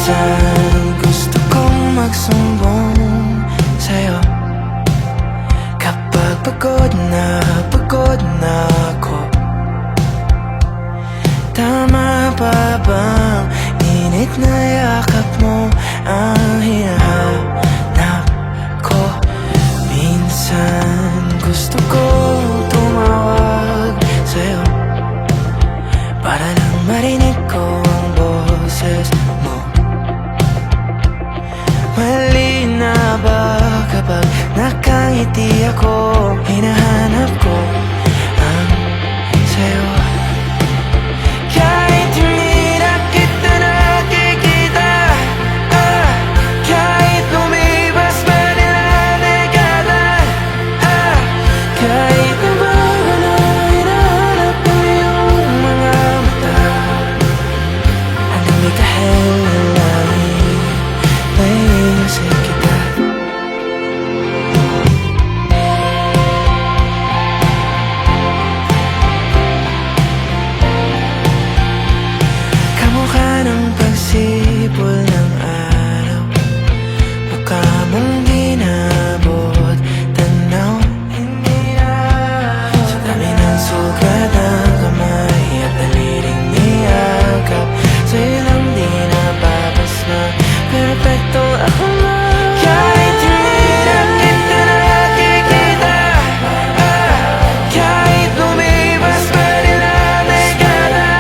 Minsan gusto kong magsumbong sa'yo kapag pagod na ako. Tama pa bang init na yakap mo ang hinahanap ko? Minsan gusto ko tumawag sa'yo para lang marinig ko ang boses mo. Mali na ba kapag nakangiti ako? Hinahanap ko ang sa'yo. Kahit hindi na kita nakikita, kahit lumipas pa nila dekada, kahit nabago na hinahanap ko yung mga mata, hanggang may kahel na langit, naiisip kita. Kamukha ng pagsipol ng araw, mukha mong ginabot tanaw. Hindi na sa dami ng sugat ng kamay at daliling niyakap, sa'yo lang di napapasma, perfecto ako na. Kahit hindi na kita nakikita, kahit lumipas pa nila dekada,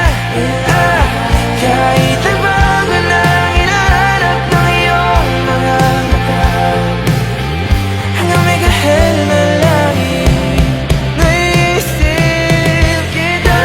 kahit nagbago na hinahanap ng iyong mga mata, hanggang may kahel na langit, naiisip kita.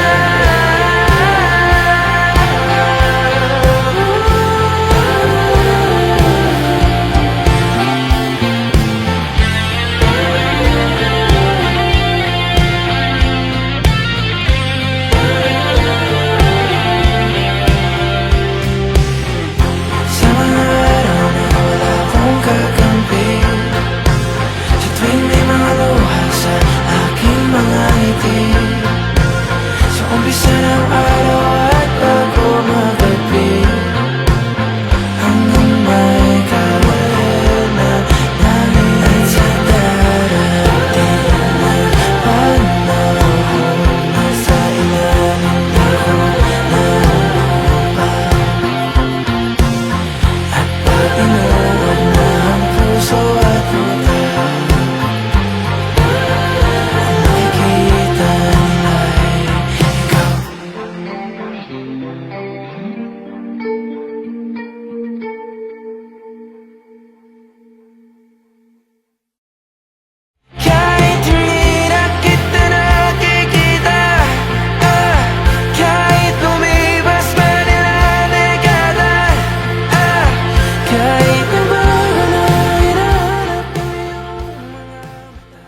Sa mga araw na wala akong kakampi, sa tuwing may mga luha sa aking mga ngiti, sa umpisa ng araw at bago magabi, hanggang may kahel na langit, at sa darating na panahon, nasa ilalim ako ng lupa. At pag inuod na ang puso at mata, ang makikita nila'y ikaw. Kahit hindi na kita nakikita, kahit lumipas pa nila dekada, kahit nabago na hinahanap ko yung mga mata.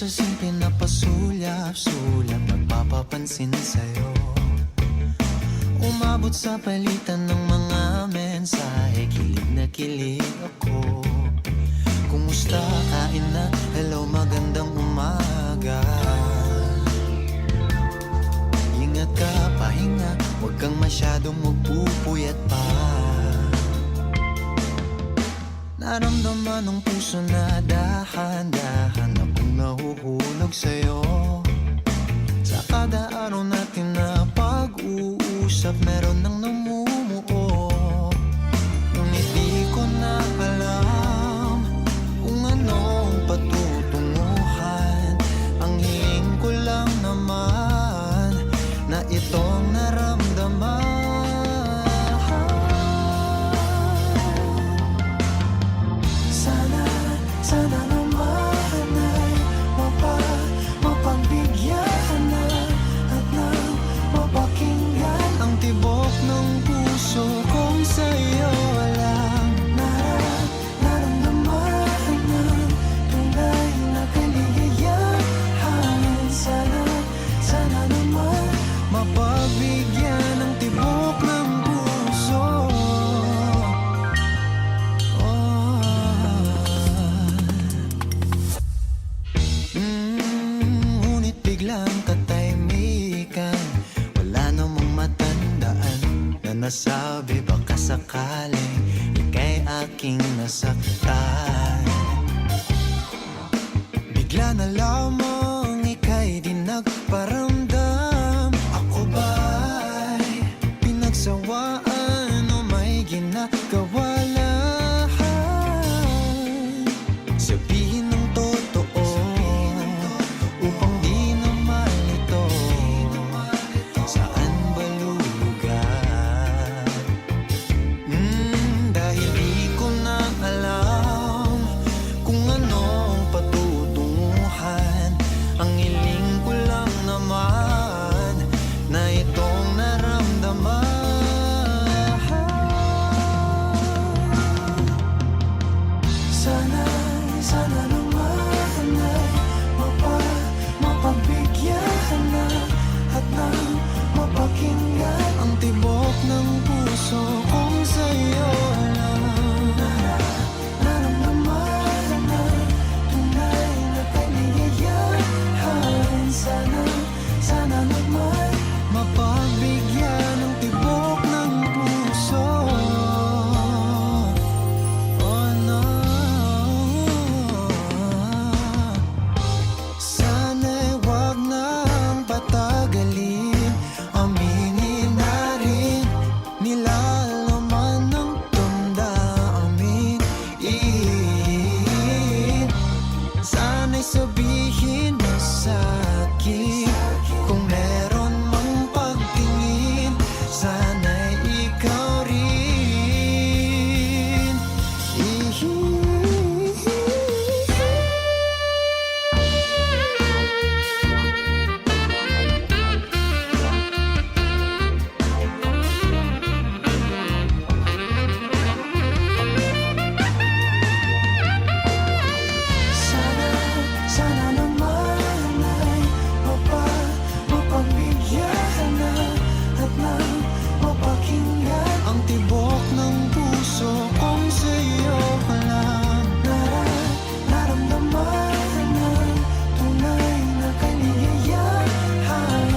kasing pinapasulyap-sulyap, nagpapapansin sa'yo. Umabot sa palitan ng mga mensahe, kilig na kilig ako. Kumusta, kain na, hello, magandang umaga. Ingat ka, pahinga, huwag kang masyadong magpupuyat pa. Naramdaman ng puso na dahan-dahan akong nahuhulog sa'yo. Sa kada araw natin na pag-uusap, meron nang namumuo. Ngunit di ko na alam kung anong patutunguhan. Ang hiling ko lang naman na itong naramdaman. Sana naman ay mapagbigyan na at nang mapakinggan ang tibok ng puso kong sa'yo lang. Naramdaman ng tunay na kaligayahan. Sana naman Mapagbigyan ng tibok ng puso. Ngunit biglang katahimikan, wala namang matandaan na nasabi baka sakaling ika'y aking nasaktan. Bigla na lamang ika'y di nagparamdam. Ako ba'y pinagsawaan o may ginagawa lang? Sabihin ng totoo upang di na malito. Saan ba lulugar? Dahil di ko na alam kung anong patutunguhan. Ang hiling ko lang naman na itong naramdaman. Sana naman ay mapagbigyan na at nang mapakinggan Ang tibok ng puso kong sa'yo lang. Naramdaman ng tunay na kaligayahan. Sana naman Mapagbigyan ng tibok ng puso. Oh no. Sana'y wag nang patagalin, aminin na rin, nilalaman ng damdamin. Sana'y sabihin mo sa'kin kung meron mang pagtingin. Sana'y ikaw rin. Sana naman ay mapagbigyan na at nang mapakinggan Ang tibok ng puso kong sa'yo lang. Naramdaman ng tunay na kaligayahan.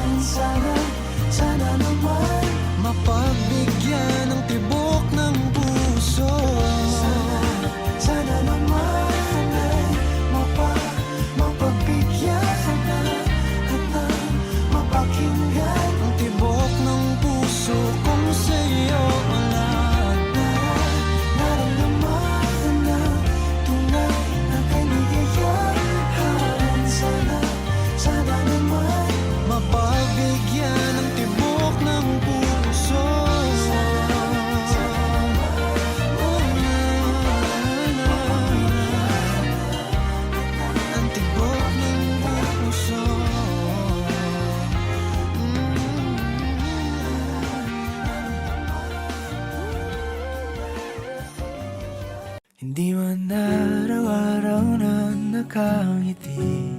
Sana naman Mapagbigyan ng tibok ng puso. Sana naman ay mapagbigyan na at nang mapakinggan Ang tibok ng puso kong sa'yo lang. Naramdaman ng tunay na kaligayahan. Sana naman Mapagbigyan ng tibok ng puso. Ang tibok ng puso. Hindi man araw-araw na nakangiti,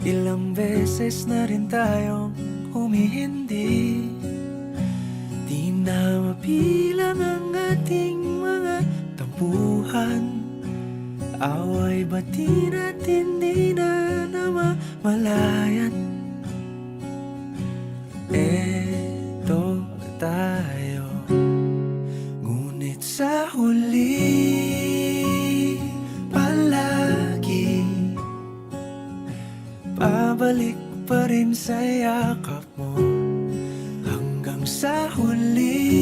Ilang beses na rin tayong humihindi, di na mabilang ang ating mga tampuhan. Away bati natin di na namamalayan. Eto tayo, ngunit sa huli palagi babalik pa rin sa yakap mo. Hanggang sa huli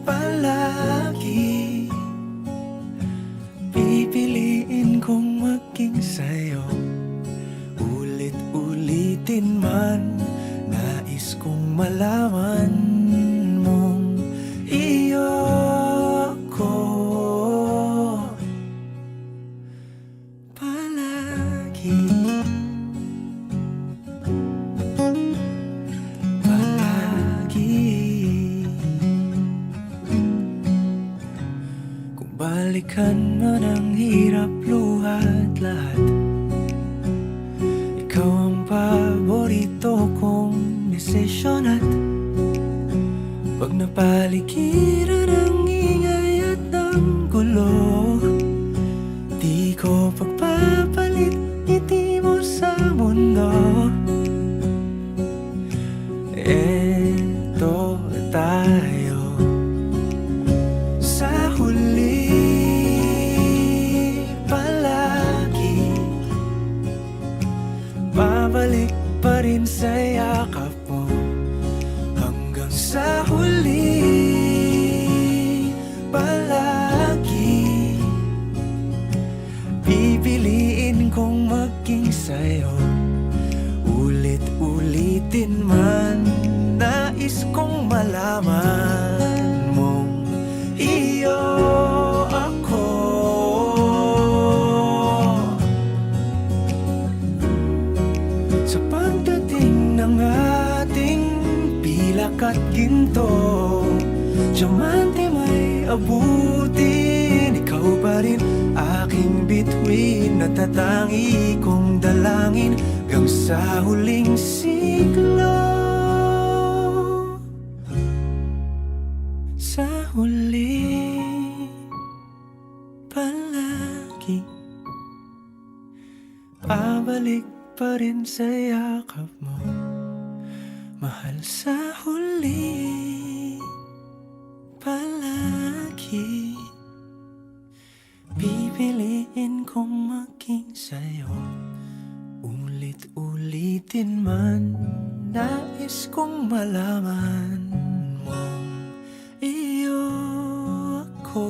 palagi pipiliin kong maging sa'yo. Ulit-ulitin man, nais kong malaman mong iyo ako palagi. Kung balikan man ang hirap, luhat lahat, ikaw ang paborito kong desisyon. At pag napaligiran ang ingay at ang gulo, di ko pagpapalit ngiti mo sa mundo. Eto tayo, sa huli palagi babalik pa rin sa yakap mo. Hanggang sa huli palagi pipiliin kong maging sa'yo. Ulit-ulitin man, nais kong malaman mong iyo ako. Sa pagdating ng ating pilak at ginto, diamante may abutin, ikaw pa rin aking bituin, natatangi kong dalangin hanggang sa huling siglo. Sa huli palagi pabalik pa rin sa yakap mo, mahal. Sa huli palagi pipiliin kong maging sa'yo. Ulit-ulitin man, nais kong malaman mong iyo ako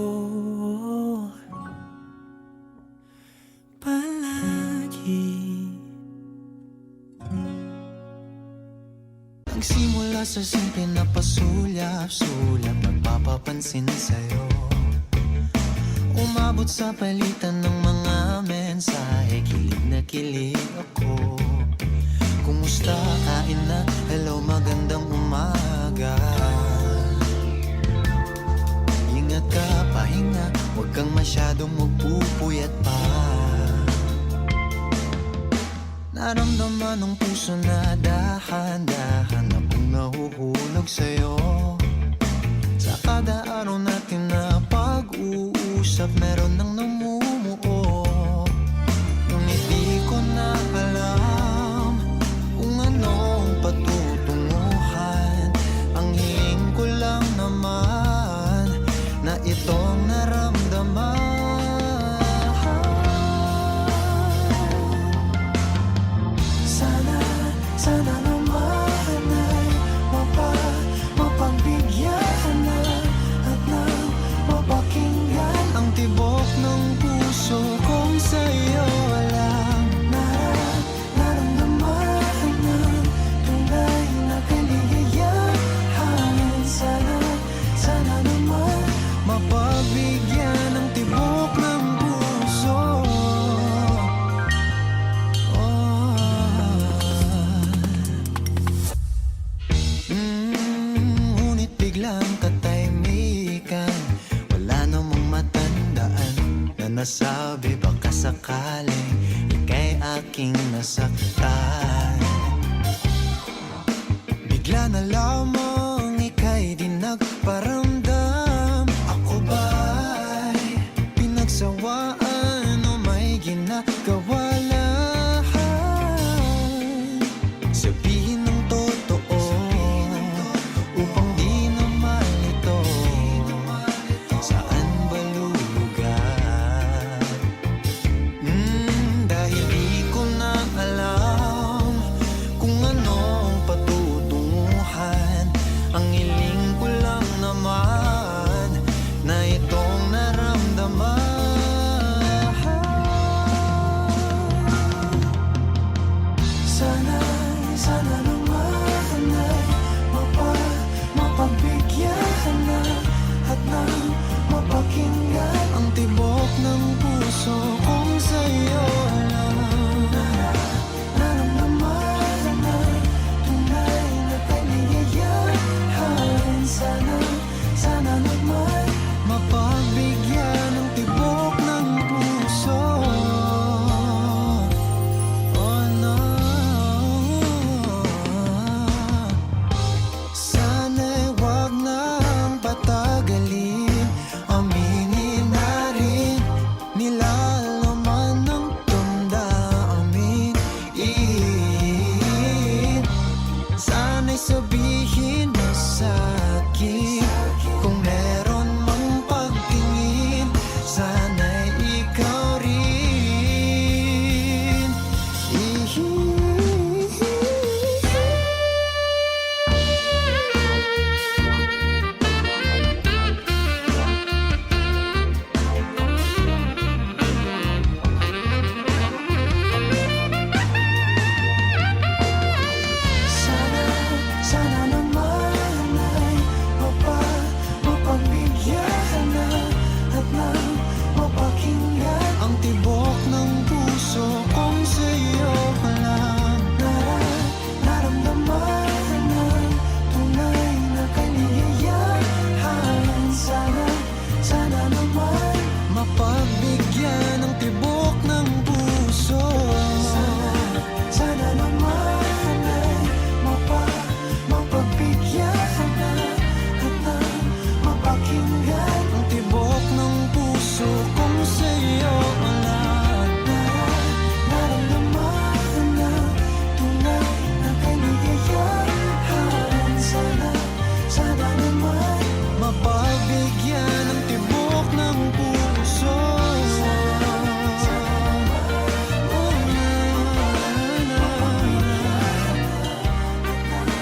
palagi. Nagsimula sa simple na pasulyap-sulyap, nagpapapansin sa'yo. Umabot sa palitan ng mga mensahe, kilig na kilig ako. Kumusta, kain na, hello, magandang umaga. Ingat ka, pahinga, huwag kang masyadong magpupuyat pa. Naramdaman ng puso na dahan-dahan akong nahuhulog sa'yo. Sa kada araw natin na pag-uusap, meron nang namumuo. Ngunit di ko na alam kung anong patutunguhan. Ang hiling ko lang naman na itong naramdaman. Sana naman ay mapagbigyan na at nang mapakinggan ang tibok ng puso kong sa'yo lang nasaktan. Bigla na lamang ika'y di nagparamdam. Ako ba'y pinagsawaan o may ginagawa lahat? Sabihin ng totoo upang di na malito. Saan ba lulugar? Dahil di ko na alam kung anong patutunguhan. Ang hiling ko lang naman na itong naramdaman. Sana naman ay mapagbigyan na at nang mapakinggan Ang tibok ng puso kong sa'yo lang. naramdaman na tunay na kaligayahan. Sana naman Mapagbigyan ng tibok ng puso. Oh no. Sana'y wag nang patagalin. Aminin na rin nilalaman ng damdamin. Sana'y sabihin mo sa'kin kung meron mang pagtingin. Sana'y ikaw rin. Sana naman ay mapagbigyan na at nang mapakinggan Ang tibok ng puso kong sa'yo lang. naramdaman ng tunay na kaligayahan. Sana naman Mapagbigyan ng tibok ng puso. Sana naman ay mapagbigyan na at nang mapakinggan Ang tibok ng puso kong sa'yo lang. naramdaman ng tunay na kaligayahan. Sana naman Mapagbigyan ng tibok ng puso.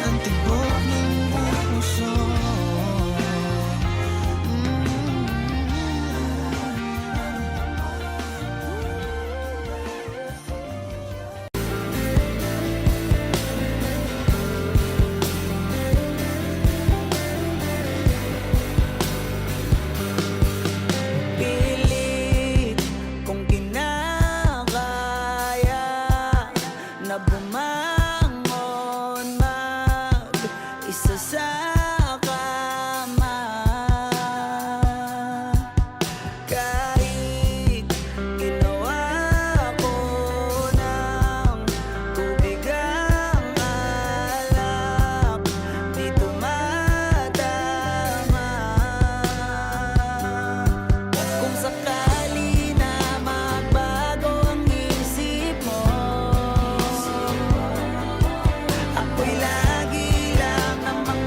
Ang tibok ng puso. Pilit kong kinakaya na bumangon mag-isa sa kama. Kahit ginawa ko ng tubig ang alak, di tumatama. Kung sakali na magbago ang isip mo, ako'y lagi lang namang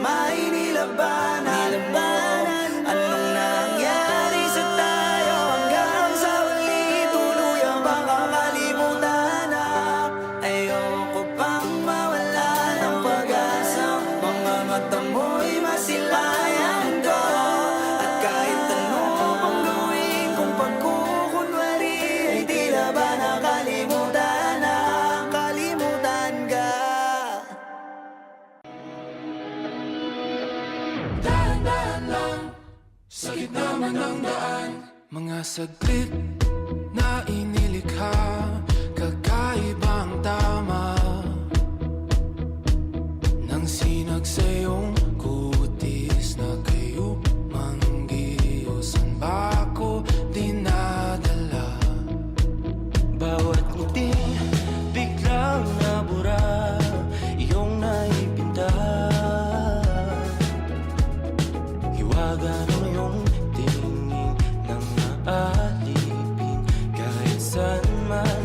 may nilabanan mo? Anong nangyari sa tayo hanggang sa huli? Tuluyan bang kakalimutan na? Ayoko pang mawala ng pag-asa. Mga mata mo'y masilayan ko. At kahit ano pang gawin kung pagkukunwari, ay tila ba nakalimutan na? Kalimutan ka. Dahan-dahan lang sa gitna man ng daan. Mga saglit na inilikha, kakaibang tama nang sinag sa iyong kutis na kayo manggiyosan ba ako dinadala? Bawat ngiti biglang nabura, iyong naipinta. Hiwaga ng iyong tingin nang maalipin, kahit saan man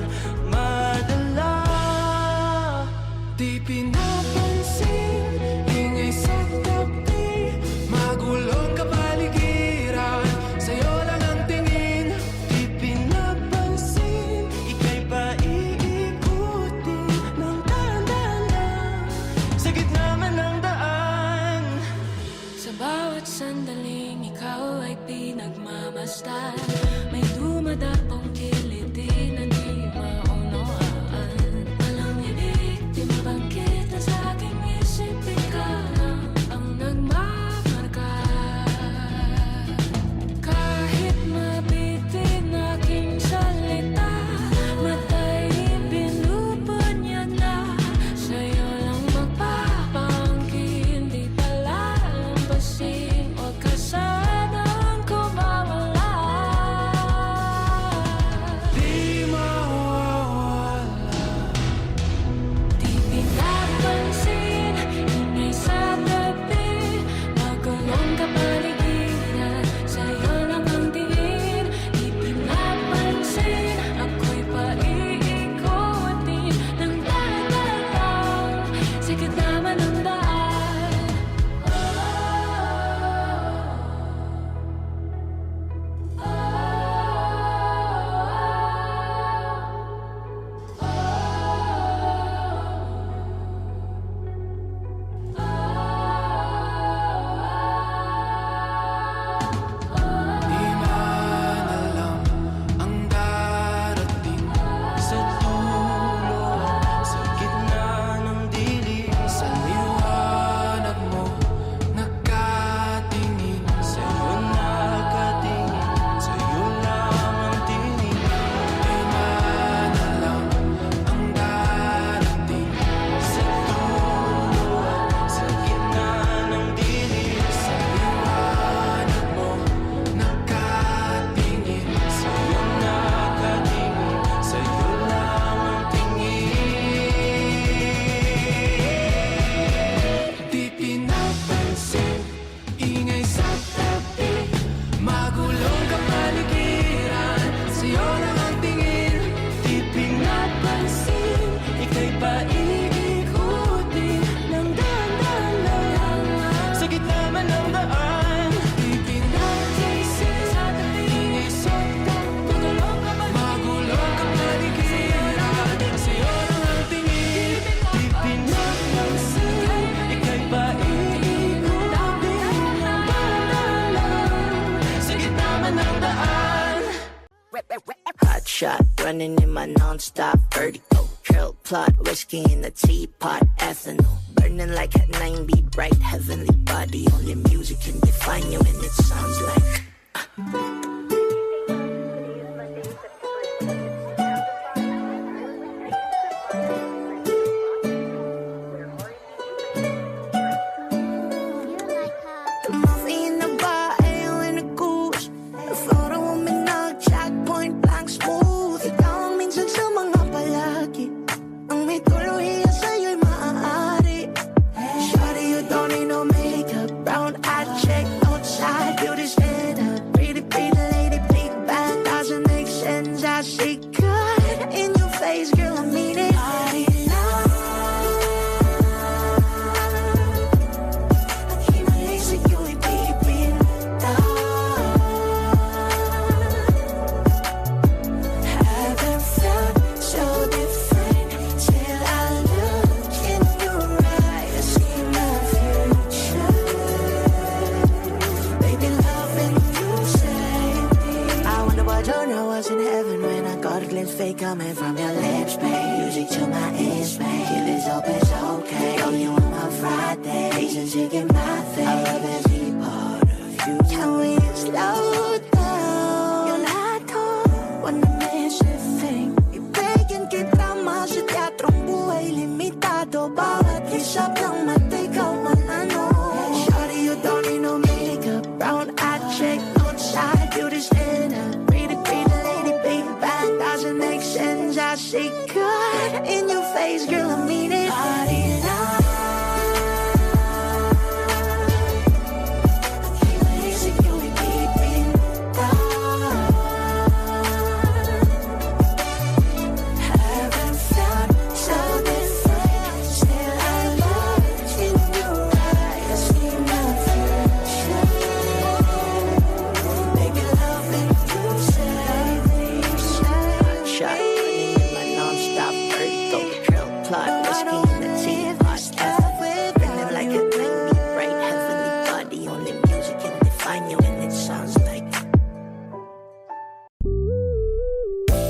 madala. Di pinapansin, ingay sa tabi, magulong kapaligiran, sa'yo lang ang tingin. Di pinapansin, ika'y paiikutin ng dahan-dahan sa gitna man ng daan. Sa bawat sandaling ikaw ay pinagmamasdan, may dumadapong kiliti na di maunawaan. Walang ibig, di mabangkit na sa aking isip, ikaw lang ang nagmamarka. Kahit mabitin aking salita, mata'y binubunyag na, sa'yo lang magpapangkin, di pala lampasin, huwag ka sanang kumawala. Di mawawala. Di pinapansin, ingay sa tabi, magulong kapaligiran, sa'yo lang ang tingin. Di pinapansin, ako'y paiikutin ng dahan-dahan sa gitna man ng daan. Di man alam ang darating Sa dulo, sa gitna ng dilim, sa liwanag mo, nakatingin. sa'yo nakatingin, sa'yo lang ang tingin. Di man alam ang darating Sa dulo, sa gitna ng dilim, sa liwanag mo, nakatingin. sa'yo nakatingin, sa'yo lang ang tingin. Di pinapansin, ingay sa tabi, magulong kapaligiran, sa'yo lang ang tingin. Di pinapansin, ika'y paiikutin ng dahan-dahan sa gitna man ng daan. Di pinapansin, ingay sa tabi, magulong kapaligiran, sa'yo lang ang tingin. Di pinapansin, ika'y paiikutin ng dahan-dahan sa gitna man ng daan. Hot shot, running in my non-stop vertigo. Trail plot, whiskey in the teapot, ethanol. Burning like a 9-beat, bright heavenly body. Only music can define you and it sounds like Coffee in the bar, ale in a goose. The photo mo minag-check, point blank smooth. Ikaw ang minsan sa mga palagi, ang may tuluyan sa'yo'y maaari. Shawty, you don't need no makeup, brown eye check, no chat. way coming from your lips, babe. Music to my ears, babe. If it's open, it's okay. Girl, you on my Friday. Reasons you get my thing. I love every part of you. Can we slow down? Yung lahat ko, wanna miss everything. Ibigin kita mas sa teatrong buhay limitado. Bawat lisap ng mata, ikaw ang ano. Shawty, you don't need no makeup. Brown eye check, outside, you just stand up. Pretty, pretty lady, big bang, doesn't make sense. I see good in your face, girl, I mean it. Body line.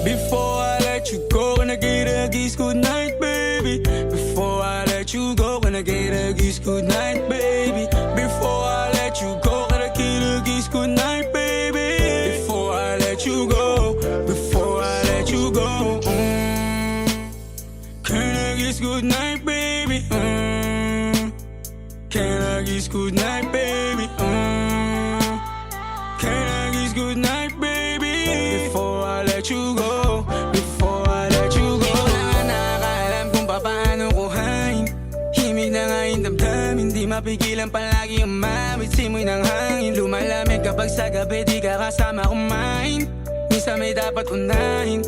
Before I let you go, can I get a kiss good night, baby? Before I let you go, can I get a kiss good night, baby? Before I let you go, can I get a kiss good night, baby? Before I let you go, before I let you go, can I kiss good night, baby? Can I kiss good night, baby? Can I kiss good night, baby? Before I let you go, before I let you go. Di ko na nga nakakaalam kung paano kuhain. Himig na nga yung damdamin, di mapigilan palagi ang mawit. Simoy ng hangin, lumalamig kapag sa gabi di ka kasama kumain. Minsan may dapat unahin,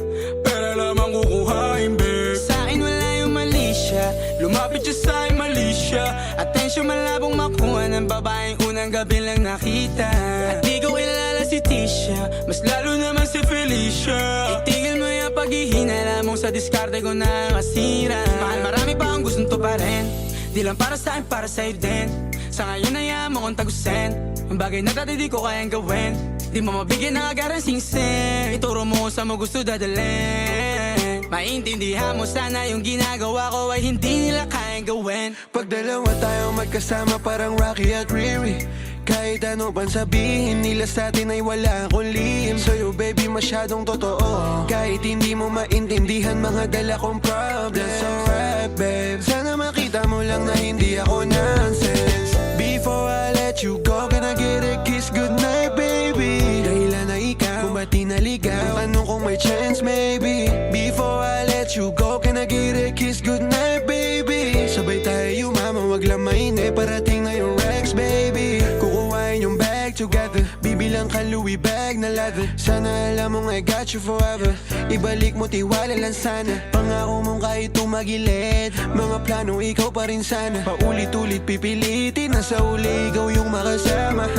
pero lamang kukuhain, babe. Sa'kin wala yung mali siya, lumapit siya sa'kin mali siya. Atensyon malabong makuha ng babaeng unang gabi lang nakita. At di ko kilala si Tisha, mas lalo naman si Felicia. Itigil mo yung paghihinala mong sa diskarte ko na masira. Mahal, marami pa akong gustong tuparin, di lang para sa'kin, para sa'yo din. Sa ngayon hayaan mo kong tagusin ang bagay na dati di ko kayang gawin. Di mo mabigyan ng agarang singsing, ituro mo sa mo gusto dadalhin. Maintindihan mo sana yung ginagawa ko ay hindi nila kayang gawin. Pag dalawa tayo magkasama parang Rocky at Riri, kahit ano bang sabihin nila sa atin ay wala akong lihim. Sa'yo baby masyadong totoo, kahit hindi mo maintindihan mga dala kong problems. That's alright babe, sana makita mo lang na hindi ako nonsense. Before I let you go, can I get a kiss goodnight baby? Dahilan na ikaw, kung ba't di naligaw, tanong kung may chance maybe. Before I let you go, can I get a kiss goodnight baby? Sabay tayo mama, wag lang mainip, parating na yung Rex baby. Kukuhain yung bag together, bibilang ka Louis bag na leather. Sana alam mong I got you forever, ibalik mo tiwala lang sana. Pangako mong kahit tumagilid, mga plano ikaw pa rin sana. Paulit-ulit pipilitin, nasa uli ikaw yung makasama.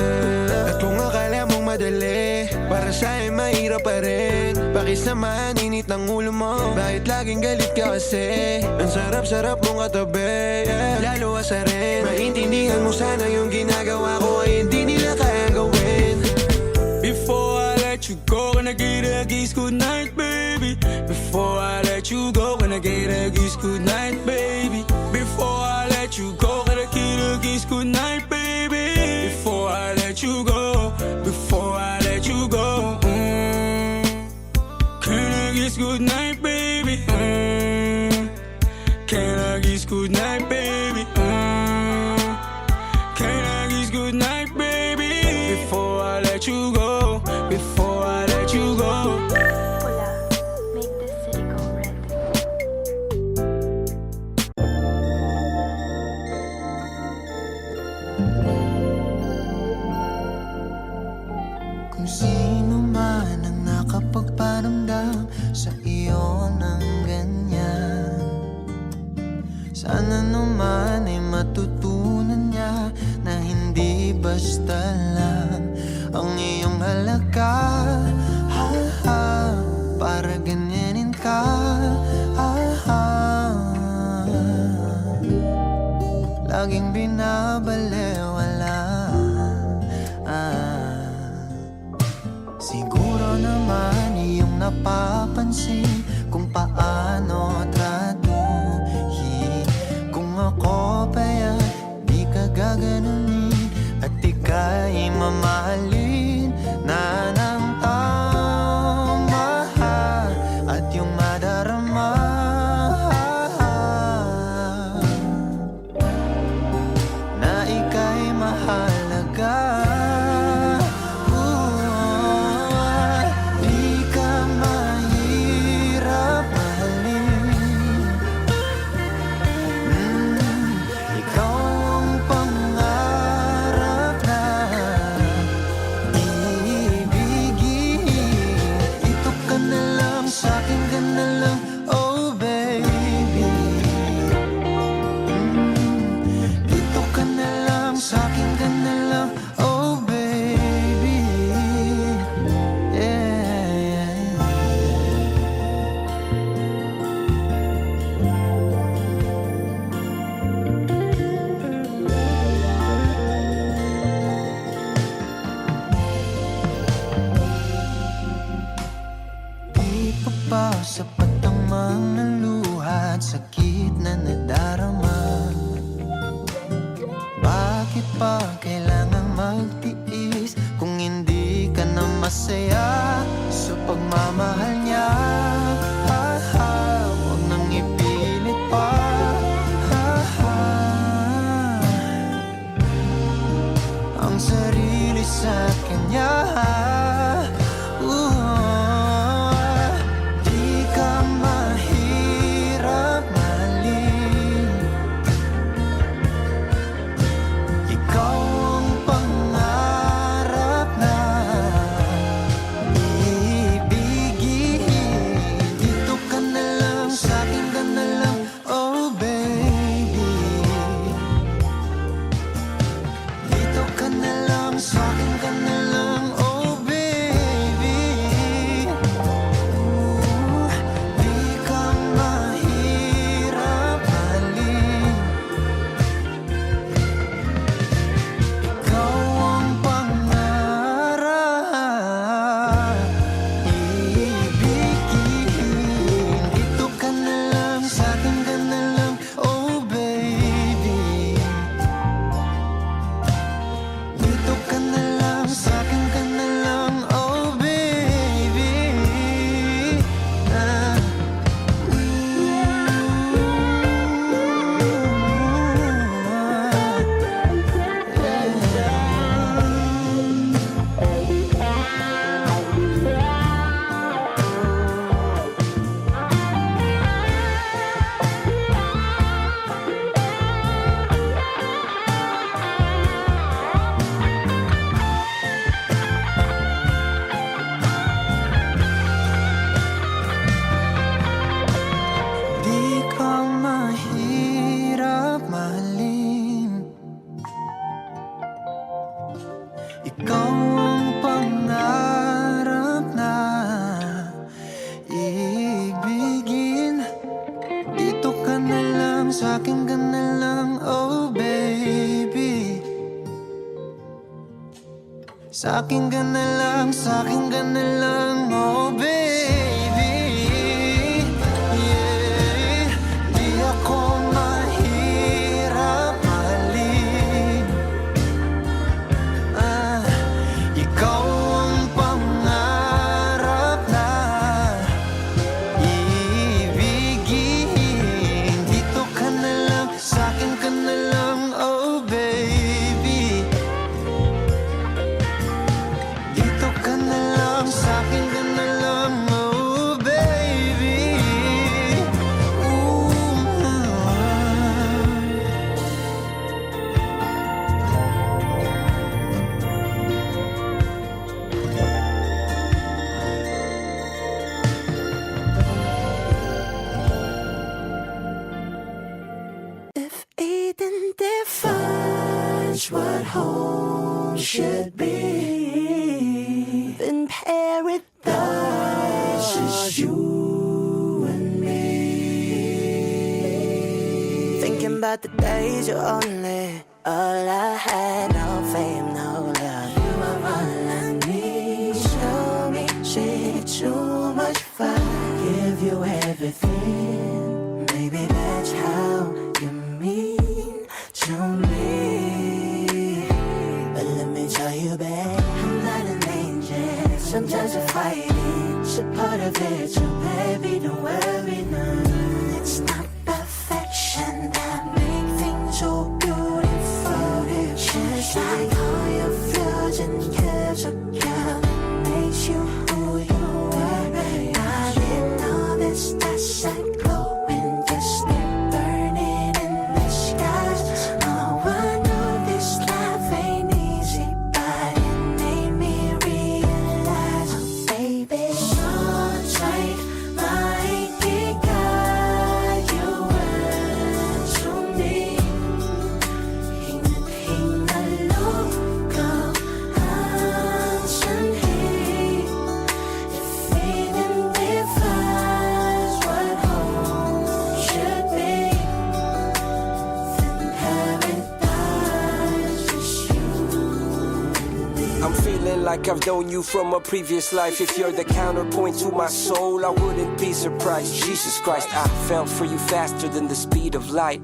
At kung akala mong madali, para sa'yo mahirap pa rin. Pakisamahan, init ng ulo mo, bakit laging galit ka kasi? Ang sarap-sarap mong katabi, yeah. Lalo asarin, maintindihan mo sana yung ginagawa ko ay hindi nila kayang gawin. Before I let you go, can I get a kiss good night, baby? Before I let you go, can I get a kiss good night, baby? Before I let you go, can I get a kiss good night, baby? Before I let you go, before I let you go, can I kiss good night, baby? Can I kiss good night, baby? Can I kiss good night, baby? Before I let you go, before I let you go. Pula, make the city go red. Kung sino man ang nakapagparamdam sa iyo ng ganyan, sana naman ay matutunan niya na hindi basta lang ang iyong halaga. Ha, ha, para ganyanin ka. Ha, ha, laging binabalewala. Siguro naman iyong napapansin mamahalin na ng tama at yung madarama na ika'y mahalaga. Di ka mahirap mahalin. Ikaw ang pangarap na ibigin. Ito ka na lang, sa'kin ka na lang, oh baby. Ito ka na lang, sa'kin ka na lang, oh baby. Yeah. Di pa ba sapat ang mga luha at sakit na nadarama? Bakit pa kailangan magtiis kung hindi ka na masaya sa pagmamahal niya? Huwag nang ipilit pa. Ang sarili sa kanya. Di ka mahirap mahalin. Ikaw ang pangarap na ibigin. Dito ka na lang, sa'kin ka na lang, oh baby. Dito ka na lang, sa'kin ka na lang, oh baby. Di ka mahirap mahalin. Ikaw ang pangarap ibigin. Dito ka na lang, sa'kin ka na lang, oh baby. Dito ka na lang, sa'kin ka na lang, oh baby. Di ka mahirap mahalin. Ikaw ang pangarap na ibigin. Dito ka na lang, sa'kin ka na lang, oh baby. Sa'kin ka na lang, sa'kin ka na lang, oh baby. Yeah. Di ako mahirap mahalin. Ikaw ang pangarap na ibigin. Dito ka na lang, sa'kin ka na lang, oh baby. Dito ka na lang, sa'kin ka na lang, oh baby. If Eden defines what home should be, then paradise is you and me. Thinking about the days you only all I had, no fame, no love. You are all I need. Show me, shade too much fire, give you everything. Maybe that's how you mean to me. But let me tell you baby. I'm not an angel, sometimes I fight it. It's a part of it, so baby, don't worry, no. It's not perfection that makes things so beautiful. It's just like all your flaws and curves of girl makes you who you are. I didn't know this, that's like glowing, just like burning in the skies. Oh, I know this life ain't easy, but it made me realize, oh, baby, so tight, maibigay yung words to me. Hinalo ko ang sanhi. If even defines what home should be, then paradise is you and me. I'm feeling like I've known you from a previous life. If you're the counterpoint to my soul, I wouldn't be surprised. Jesus Christ, I fell for you faster than the speed of light.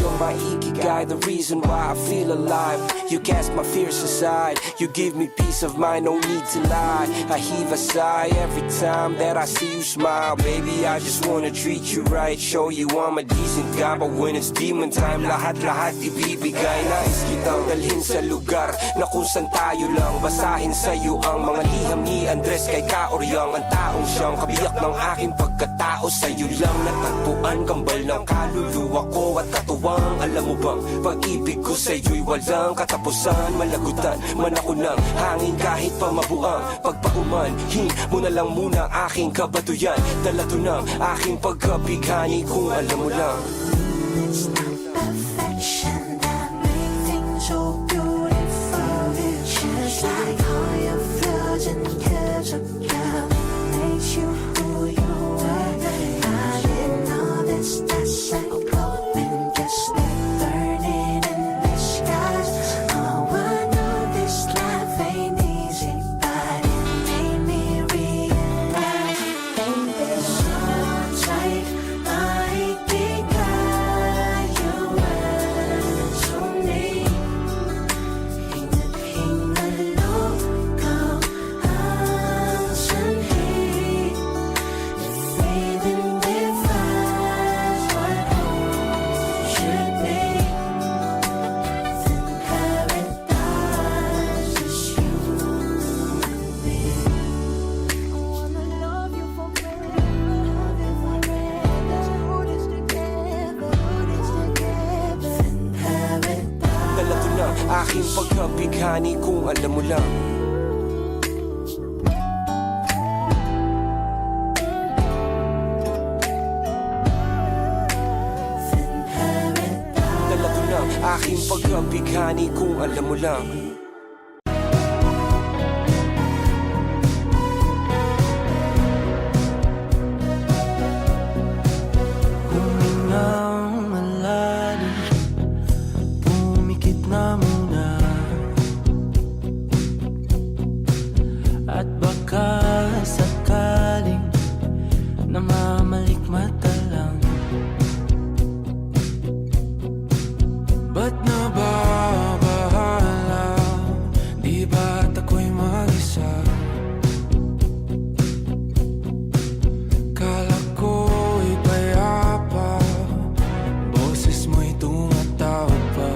You're my ikigai, the reason why I feel alive. You cast my fears aside, you give me peace of mind, no need to lie. I heave a sigh every time that I see you smile. Baby, I just wanna treat you right, show you I'm a decent guy. But when it's demon time, lahat-lahat ibibigay. Nais kitang dalhin sa lugar na kung saan tayo lang. Basahin sa'yo ang mga liham ni Andres kay Kaoryang. Ang taong siyang kabiyak ng aking pagkatao. Sa'yo lang natagpuan, kambal ng kaluluwa ko at katuwang. Alam mo bang, pag-ibig ko sa'yo'y walang katapusan. Malagutan man ako ng hangin kahit pa mabuang pagpaumanhin mo na lang muna ang aking kabatuyan. Dala to ng aking pagkabighani kung alam mo lang. It's not perfection that makes things so beautiful. It's just like all your flaws and curves of girl makes you who you are. I didn't know this, that's like glowing, just like burning in the skies. Oh, I know this life ain't easy, but it made me realize, baby, so tight, maibigay yung words to me. Hinalo ko ang sanhi. If even defines what home should be, then paradise is you and me. I wanna love you forever, love you forever. Hold us together, then paradise. Dala to ng aking pagkabighani kung alam mo lang. Dala to ng aking pagkabighani kung alam mo lang. Humingang malalim, pumikit na muna. At baka sakaling namamalikmata lang. Ba't nababahala? Di ba't ako'y mag-isa? Kala ko'y payapa, boses mo'y tumatawag pa.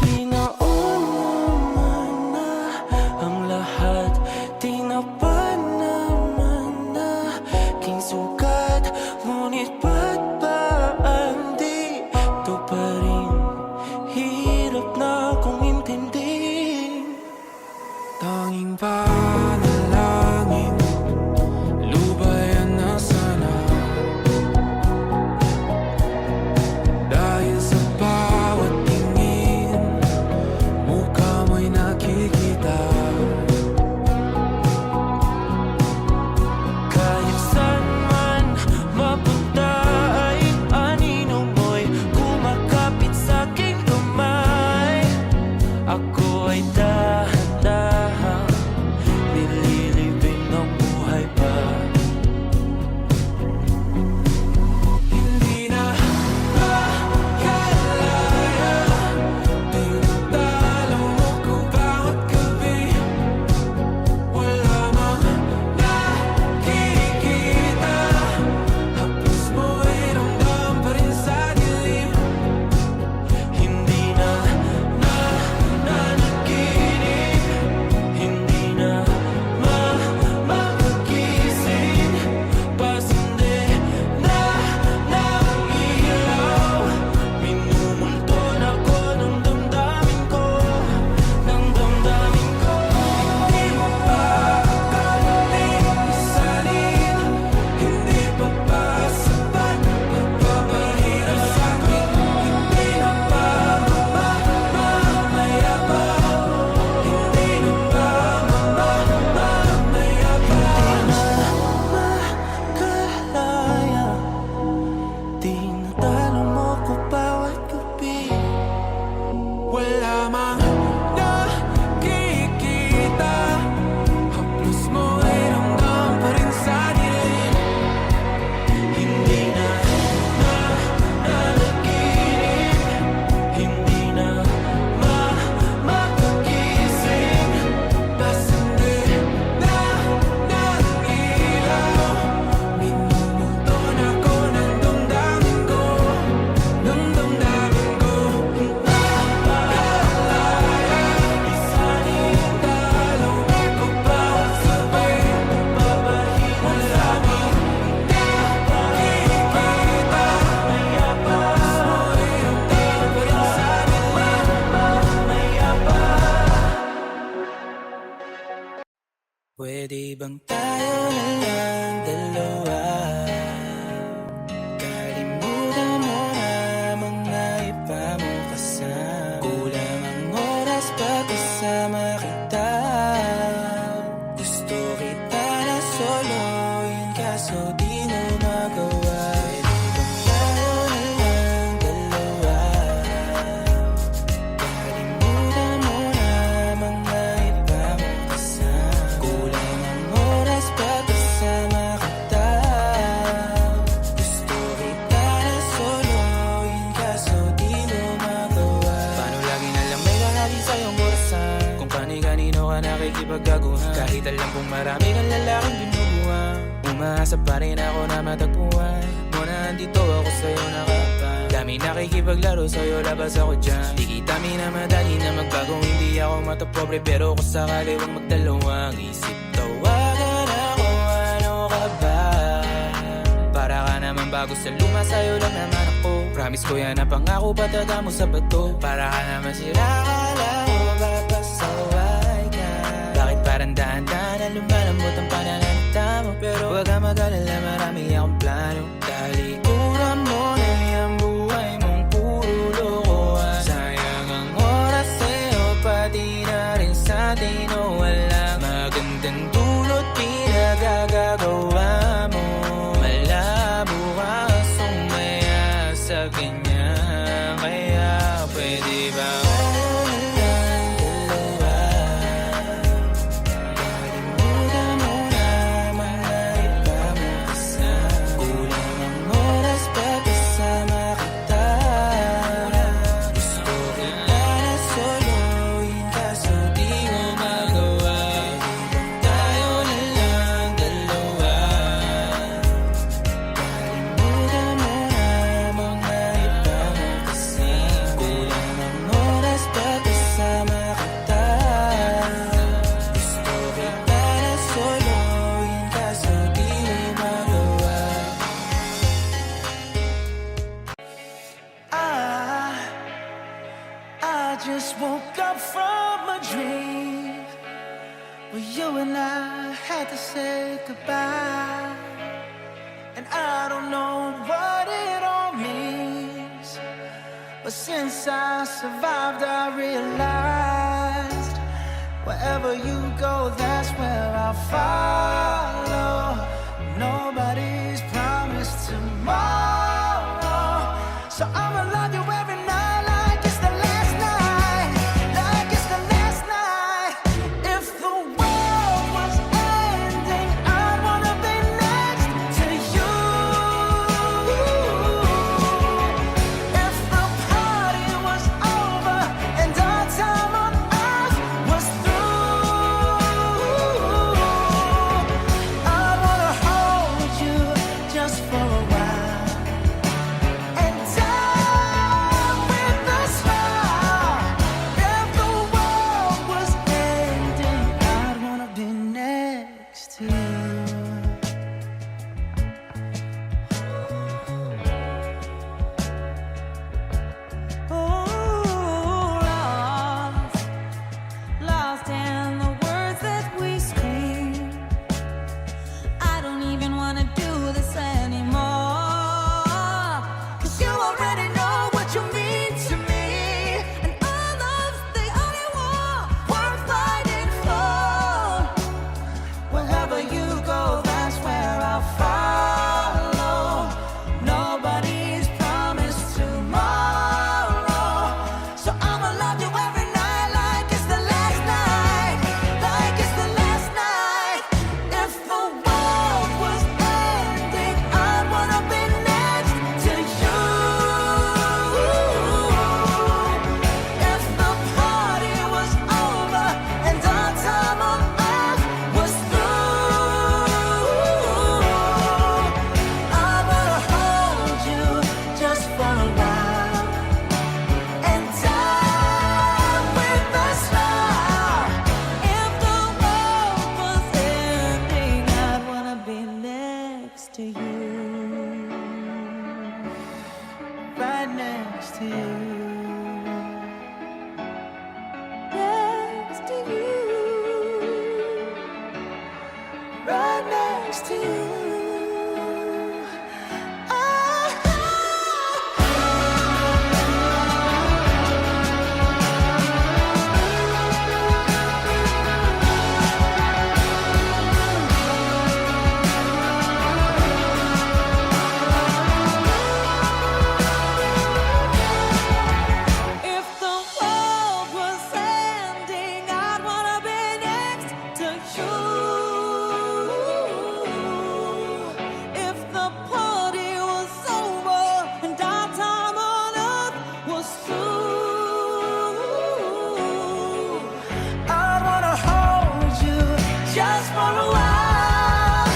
Di naman na ang lahat, tinapan naman na king sugat. Ngunit ba't ba ang dito pa rin? Hirap na kong intindihin. Tanging panalangin, lubayan na sana. Dahil sa bawat tingin, mukha mo'y nakikita. Kahit saan man mapunta ay anino mo'y kumakapit sa'king kamay. Ako ay dahan-dahan Pwede bang tayo na lang dalawa? Kalimutan mo na mga iba mo kasama. Kulang ang oras pag kasama kita. Gusto kita na soloin kaso di mo magawa. Nakikipagkaguhan kahit alam kong marami kang lalaking binubuhan. Umaasa pa rin ako na matagpuan mo na andito ako sa'yo nakapa. Dami nakikipaglaro sa'yo, labas ako dyan. Di kita minamadali na magbago, hindi ako matapobre. Pero kung sakali wag magdalawang isip, tawagan ako, ano ka ba? Para ka naman bago sa luma, sa'yo lang naman ako. Promise ko yan na pangako, pataga mo sa bato. Para ka naman sira ka lang o papasaway ka. Bakit parang dahan-dahan na lumalambot ang pananalita mo? Pero wag ka mag-alala, marami akong plano. Talikuran mo na yung buhay mong puro lokohan. Sayang ang oras sa'yo, pati na rin sa atin. O walang magandang dulot, pinagagagawa mo. Malabo ka sumaya sa ganyan. Kaya pwede ba I just woke up from a dream where you and I had to say goodbye. And I don't know what it all means, but since I survived I realized wherever you go, that's where I'll follow. Nobody's promised tomorrow, so I'ma love you every night. I next to you. If the world was ending, I'd wanna be next to you. If the party was over and our time on earth was through, I wanna hold you just for a while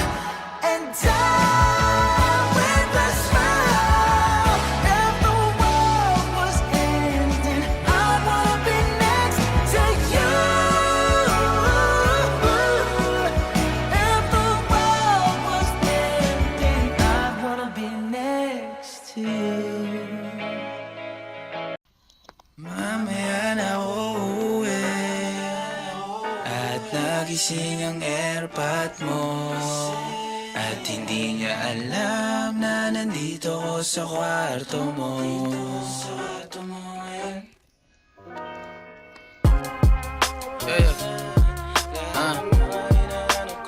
and die with a smile. If the world was ending, I wanna be next to you. If the world was ending, I wanna be next to you. Mamaya na uuwi at nagising ang airpot mo. At hindi niya alam na nandito ko sa kwarto mo.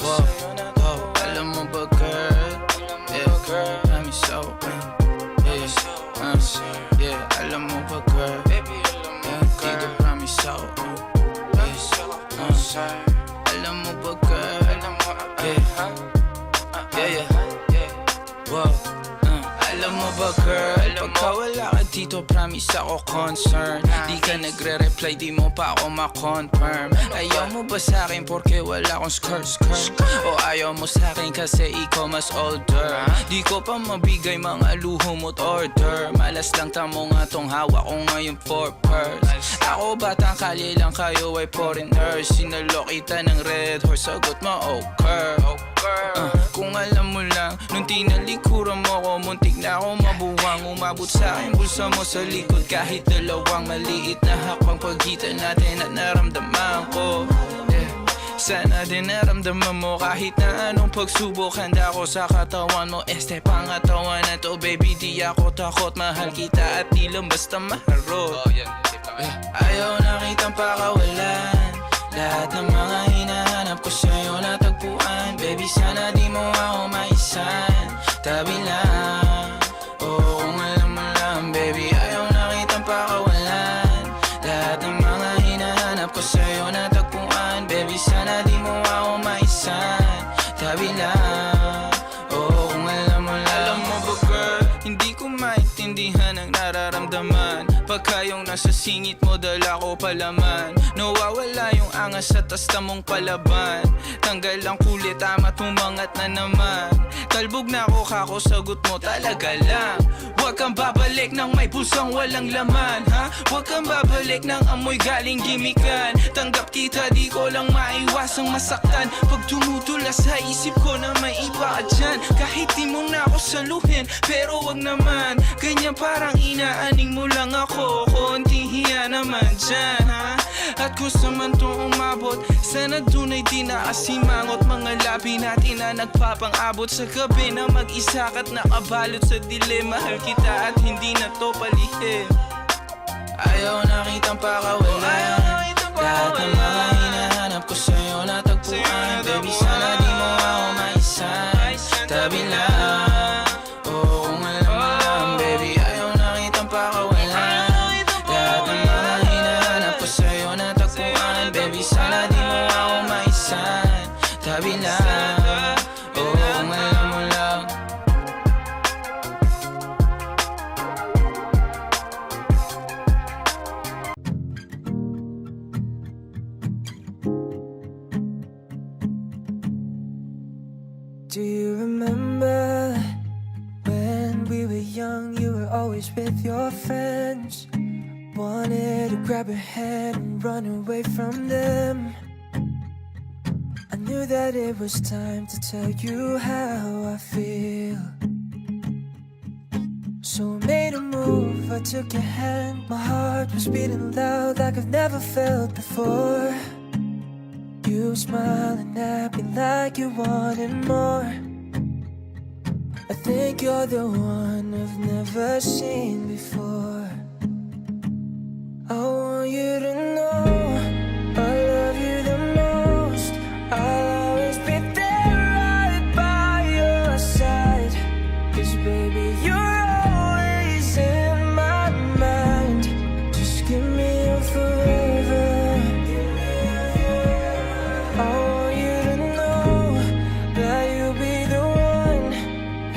Whoa, whoa, alam mo ba girl? Yeah, I'm so yeah, alam mo ba girl? Yeah, dito promise so alam mo ba girl? Yeah, whoa. Alam mo ba girl, pagka wala ka dito promise ako concern. Di ka nagre-reply, di mo pa ako ma-confirm. Ayaw mo ba sa'kin porque wala akong skirt? O ayaw mo sa'kin kasi ikaw mas older? Di ko pa mabigay mga luho mo't order. Malas lang tamo nga tong hawak ko ngayon for purse. Ako batang kalye lang, kayo ay foreigner. Sinalo kita ng red horse, sagot mo okay. Kung alam mo lang, nung tinalikuran mo ko, muntik na ako mabuwang. Umabot sa akin bulsa mo sa likod, kahit dalawang maliit na hakbang pagitan natin at naramdaman ko. Sana din naramdaman mo kahit na anong pagsubok. Handa ko sa katawan mo, este pangatawan na to. Baby di ako takot, mahal kita at di lang basta maharot. Ayaw na kitang pakawalan, lahat ng mga hinahanap ko sa'yo natagpuan. Baby sana di mo ako maisan, tabi lang. Oo kung alam mo lang baby, ayaw na kitang pakawalan, lahat ng mga hinahanap ko sa'yo natagpuan. Baby sana di mo ako maisan, tabi lang. Oo kung alam mo lang. Alam mo ba girl, hindi ko maintindihan ang nararamdaman pagka yung nasa singit mo dala ko palaman. Nawawala yung angas sa tasta mong palaban. Tanggal ang kulit, tama't umangat na naman. Talbog na ako kako, sagot mo talaga lang. Huwag kang babalik ng may pusang walang laman, ha? Huwag kang babalik ng amoy galing gimikan. Tanggap kita, di ko lang maiwasang masaktan. Pag tumutula sa isip ko na may iba ka dyan, kahit di mo na ako saluhin, pero wag naman ganyan, parang inaaning mo lang ako. Konting hiya naman dyan, ha? At kung saan man to umabot, sana dun ay di nakasimangot. Mga labi natin na nagpapang-abot sa gabi na mag-isa ka't nakabalot sa dilim. Mahal kita at hindi na to palihim. Ayaw na kitang pakawalan, lahat ng mga hinahanap ko sa'yo natagpuan. Baby sana di mo ako maisan, tabi lang. Oo kung alam mo lang baby, ayaw na kitang pakawalan, lahat ng mga hinahanap ko sa'yo natagpuan. Baby sana di mo ako maisan, tabi lang. Oo kung alam mo lang. Do you remember when we were young, you were always with your friends? Wanted to grab your hand and run away from them. I knew that it was time to tell you how I feel. So I made a move, I took your hand. My heart was beating loud like I've never felt before. You smiling at me like you wanted more. I think you're the one I've never seen before. I want you to know I love you the most. I'll always be there right by your side. 'Cause baby, you're always in my mind. Just give me your forever. I want you to know that you'll be the one,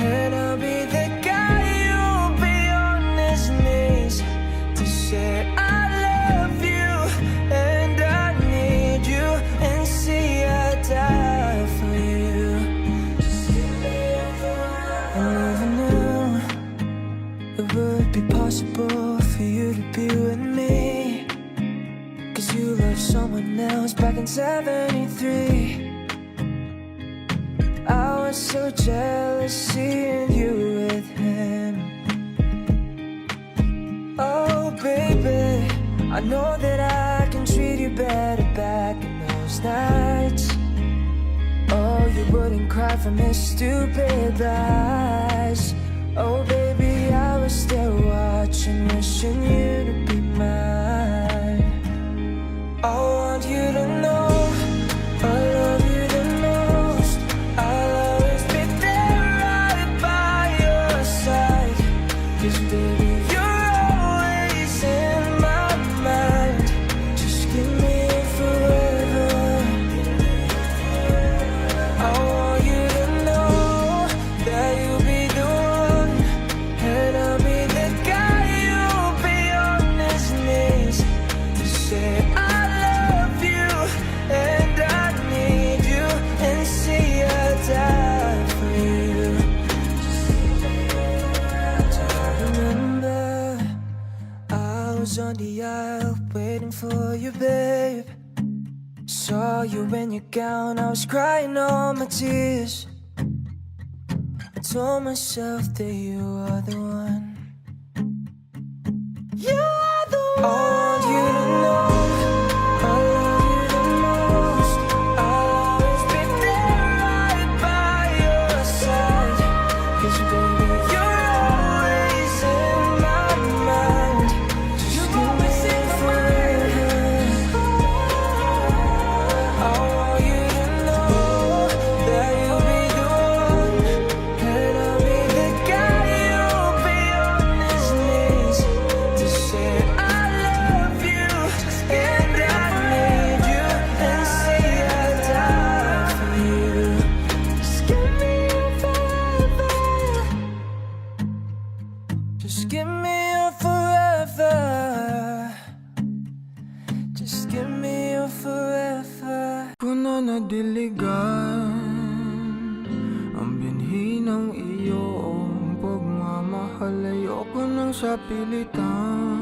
and I'll be the guy. You'll be on his knees to say I love you and I need you, and see I die for you. I never knew it would be possible for you to be with me. 'Cause you loved someone else back in '73. I was so jealous seeing you with him. Oh baby, I know that I can treat you better back in those nights. Oh, you wouldn't cry from his stupid lies. Oh baby, I was still watching, wishing you to be mine. I want you to know I love you the most. I'll always be there right by your side. 'Cause baby, you're always in my mind. Just give me it forever. I want you to know that you'll be the one, and I'll be the guy. You'll be on his knees to say I love you and I need you, and see I die for you. Do you remember I was on the aisle waiting for you, babe? Saw you in your gown, I was crying all my tears. I told myself that you are the one. You are the one. I want you to know I love you the most. I'll always be there right by your side. 'Cause baby, you're always in my mind. Just give me it forever. I want you to know that you'll be the one, and I'll be the guy. You'll be on his knees to say I love you and I need you, and see I die for you. Just give me your forever. Just give me your forever. Just give me your forever. Puno na diligan ang binhi ng iyong pagmamahal. Ayoko nang sa pilitan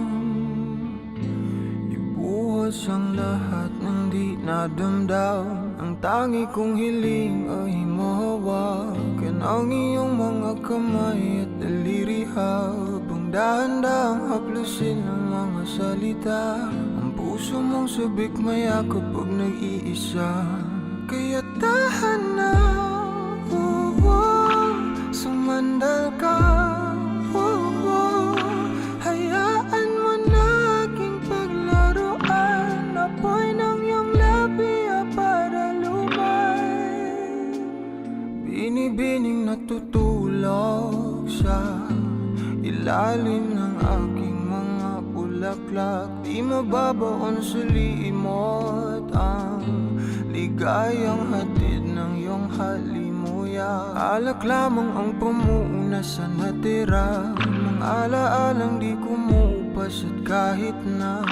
ibuhos ang lahat ng di nadamdam. Ang tangi kong hiling ay mahawakan ang iyong mga kamay at daliri, habang dahan-dahang haplusin ang mga salita. Ang puso mong sabik mayakap pag nag-iisa. Kaya tahan na, sumandal ka, hayaan mo na aking paglaruan. Apoy ng iyong labi para lumay, binibining natutulog sa ilalim ng aking mga bulaklak. Di mababaon sa limot ang ligayang hatid ng iyong halimuyak. Alak lamang ang pamuuna sa natira, mga alaalang di kumupas. At kahit na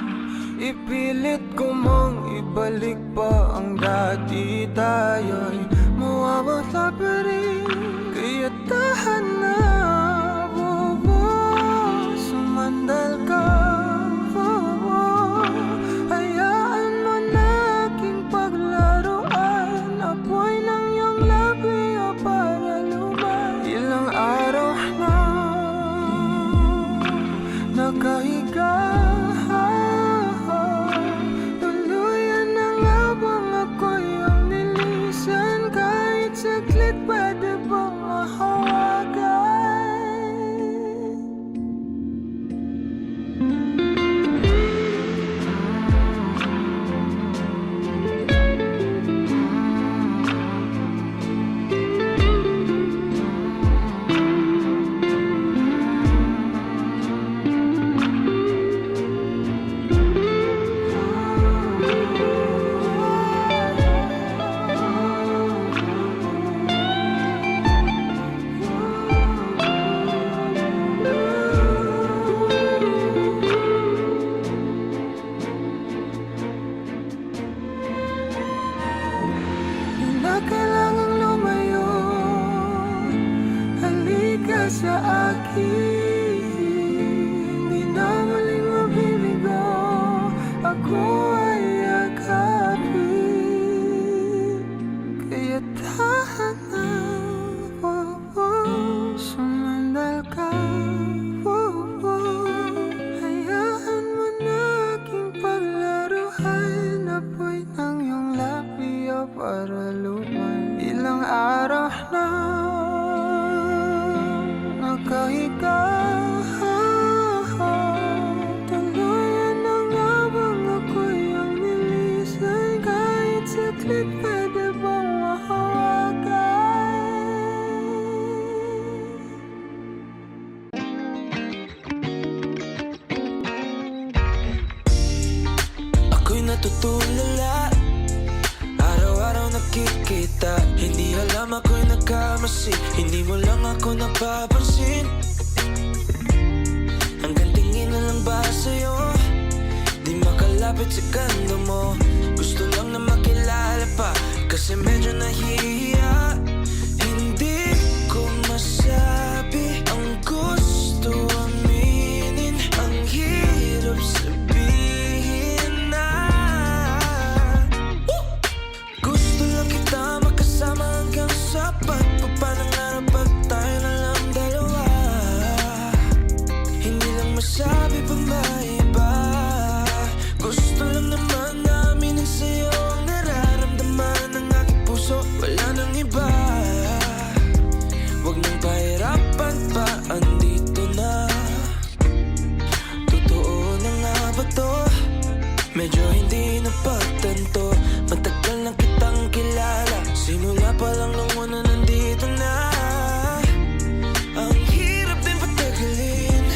ipilit ko mang ibalik pa ang dati, tayo'y mawawala pa rin. Kaya tahan na, sumandal ka, hayaan mo na aking paglaruan. Apoy ng iyong labi para lumay. Ilang araw na nakahiga, tuluyan na nga bang ako'y sa akin. Di na muling mabibigo, ako ay yakapin. Kaya tahan na, sumandal ka, hayaan mo na aking paglaruan. Apoy ng iyong labi para lumay. Ilang araw na nakahiga, tuluyan ang abang ako'y ang nilisay. Kahit saglit pwede bang mahawagan? Ako'y natutulala, araw-araw nakikita. Hindi alam ako'y nagkamasi, hindi mo lang ako napapansin. Hanggang tingin na lang ba sa'yo, di makalapit sa ganda mo. Gusto lang na makilala pa, kasi medyo nahihiya. Hindi ko masabi ang gusto aminin, ang hirap sabihin na gusto lang kita makasama hanggang sa pagpapanangarap pag tayo na lang dalawa. Hindi lang masabi pa maiba, gusto lang naman namin sa'yo ang nararamdaman ng aking puso. Wala nang iba, wag nang pahirapan pa, andito na. Totoo na nga ba to? Medyo hindi napagtanto, matagal na kitang kilala, simula pa lang nung una nandito na. Ang hirap din patagalin,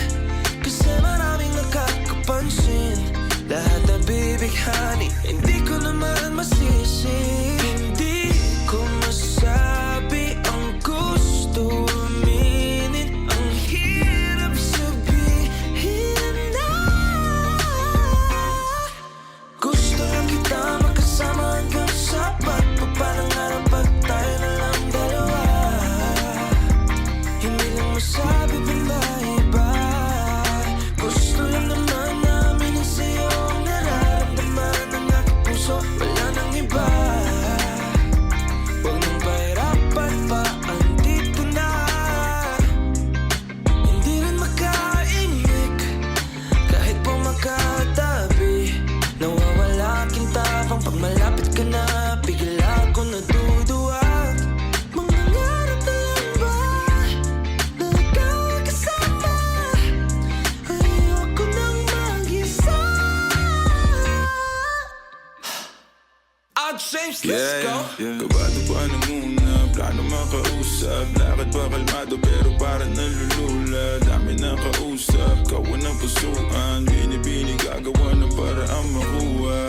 kasi maraming nakakapansin. Lahat na bibighani, hindi ko naman masisi. Hindi ko masabi ang gusto aminin, ang hirap sabihin na gusto lang kita makasama hanggang sa pagpapanangarap pag tayo na lang dalawa. Hindi lang masabi pa maiba, gusto lang naman namin sa'yo ang nararamdaman ng aking puso. Wala nang iba, wag nang pahirapan pa, andito na. Hindi rin makaimik, kahit po makatabi. Nawawala aking tapang pag malapit ka na, bigla ako natutuwa. Mangangarap na lang ba na ikaw ay kasama? Ayoko nang mag-isa. James, let's go. Kabado pa na muna, plano makausap. Lakad pa kalmado pero parang nalulula. Dami na kausap, kawan ng pusuan. Binibini gagawa ng paraan makuha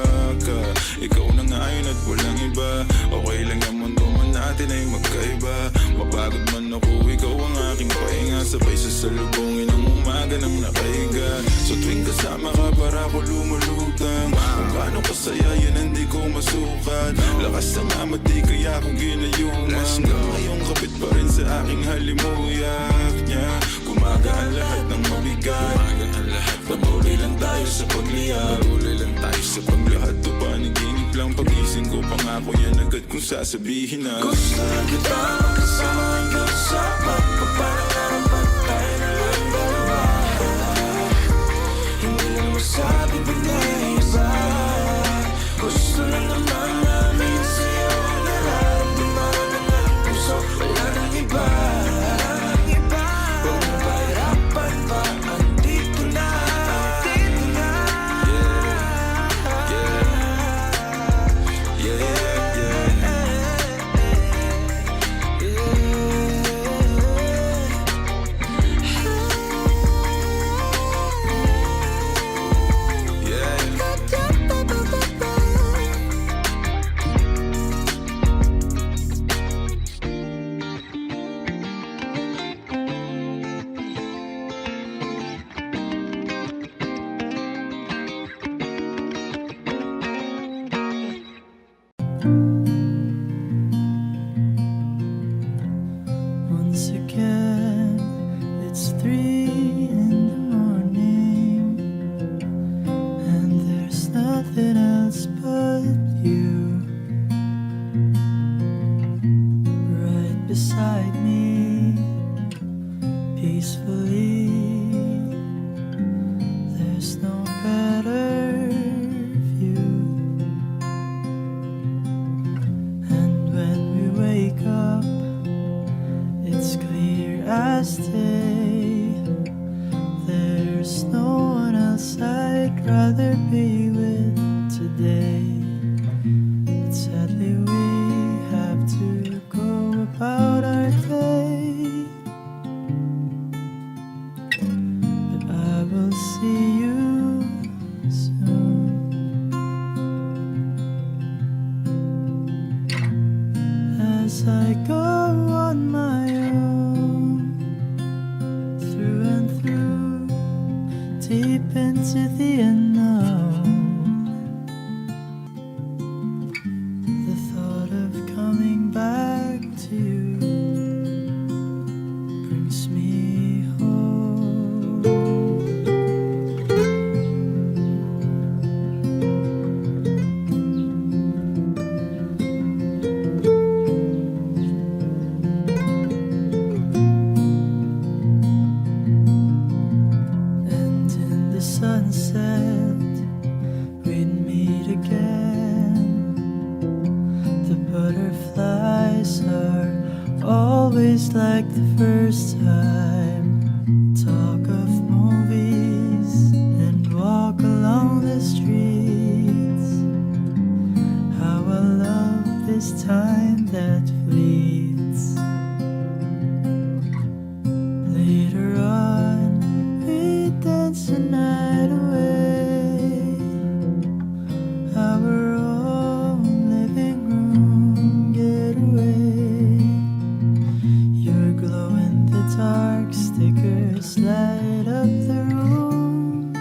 ka. Ikaw na ngayon at walang iba. Okay lang yung mundo man natin ay magkaiba. Mapagod man ako, ikaw ang aking pahinga. Sabay sasalubungin ang umaga ng nakahiga. So tuwing kasama ka para ako lumulutang. Kung gaano kasaya yan hindi ko masukat. Lakas ng amat di kaya akong ginayuman. Ngayong kapit pa rin sa aking halimuyak niya. Gumagaan lahat ng mabigat. Patuloy lang tayo sa pagliyak. Patuloy lang tayo sa paglahat. To paniginip lang pagising ko. Pangako yan agad kung sasabihin na Gusto lang kita makasama hanggang sa pagpapanangarap pag tayo na lang dalawa. Hindi lang masabi pa na iba, gusto lang naman namin sa'yo ang nararamdaman ng aking puso. Wala nang iba, wag nang pahirapan pa, andito na. as I go on my own, through and through, deep into the unknown. The thought of coming back to you brings me home. And in the sunset we'd meet again. The butterflies are always like the first time. Talk of movies and walk along the streets. How I love this time that fleets. Later on, we dance the night away. Our own living room getaway. Your glow in the dark stickers light up the room.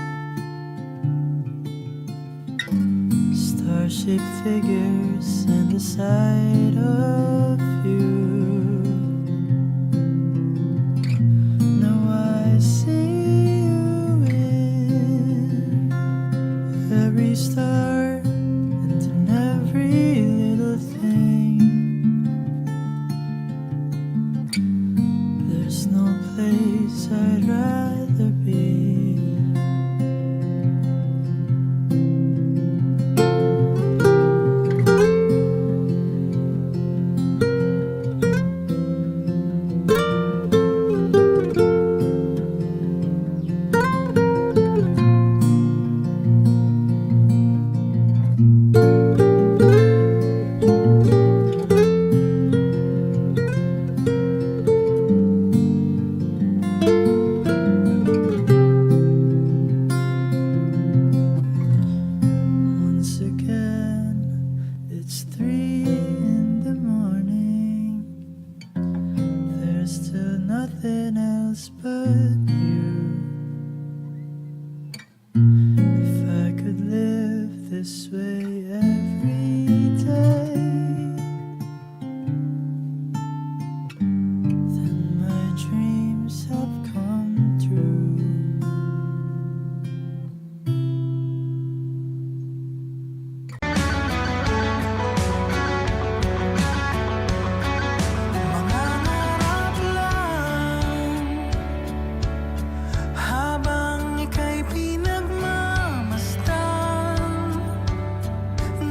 Star-shaped figures and the sight of you. Now I see you in every star and in every little thing. There's no place I'd rather be. Once again, it's 3 in the morning. There's still nothing else but you. If I could live this way every day, then my dreams have come true. Mangarap lang habang ika'y pinagmamasdan.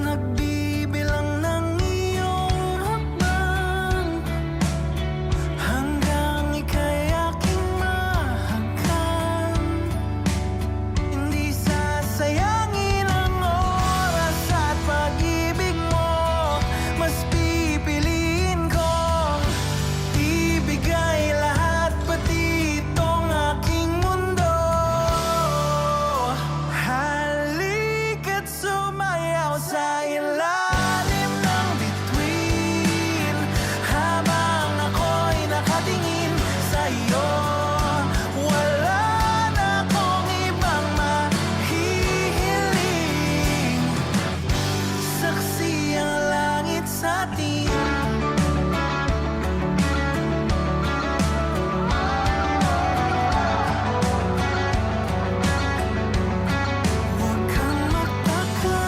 Nagbibilang ng iyong hakbang hanggang ika'y aking mahagkan. Hindi sasayangin ang oras at pag-ibig mo. Mas pipiliin kong ibigay lahat, pati itong aking mundo. Halika't sumayaw sa ilalim ng bituin habang ako'y nakatingin sa iyo. Wala na akong ibang mahihiling. Saksi ang langit sa atin. Huwag kang magtaka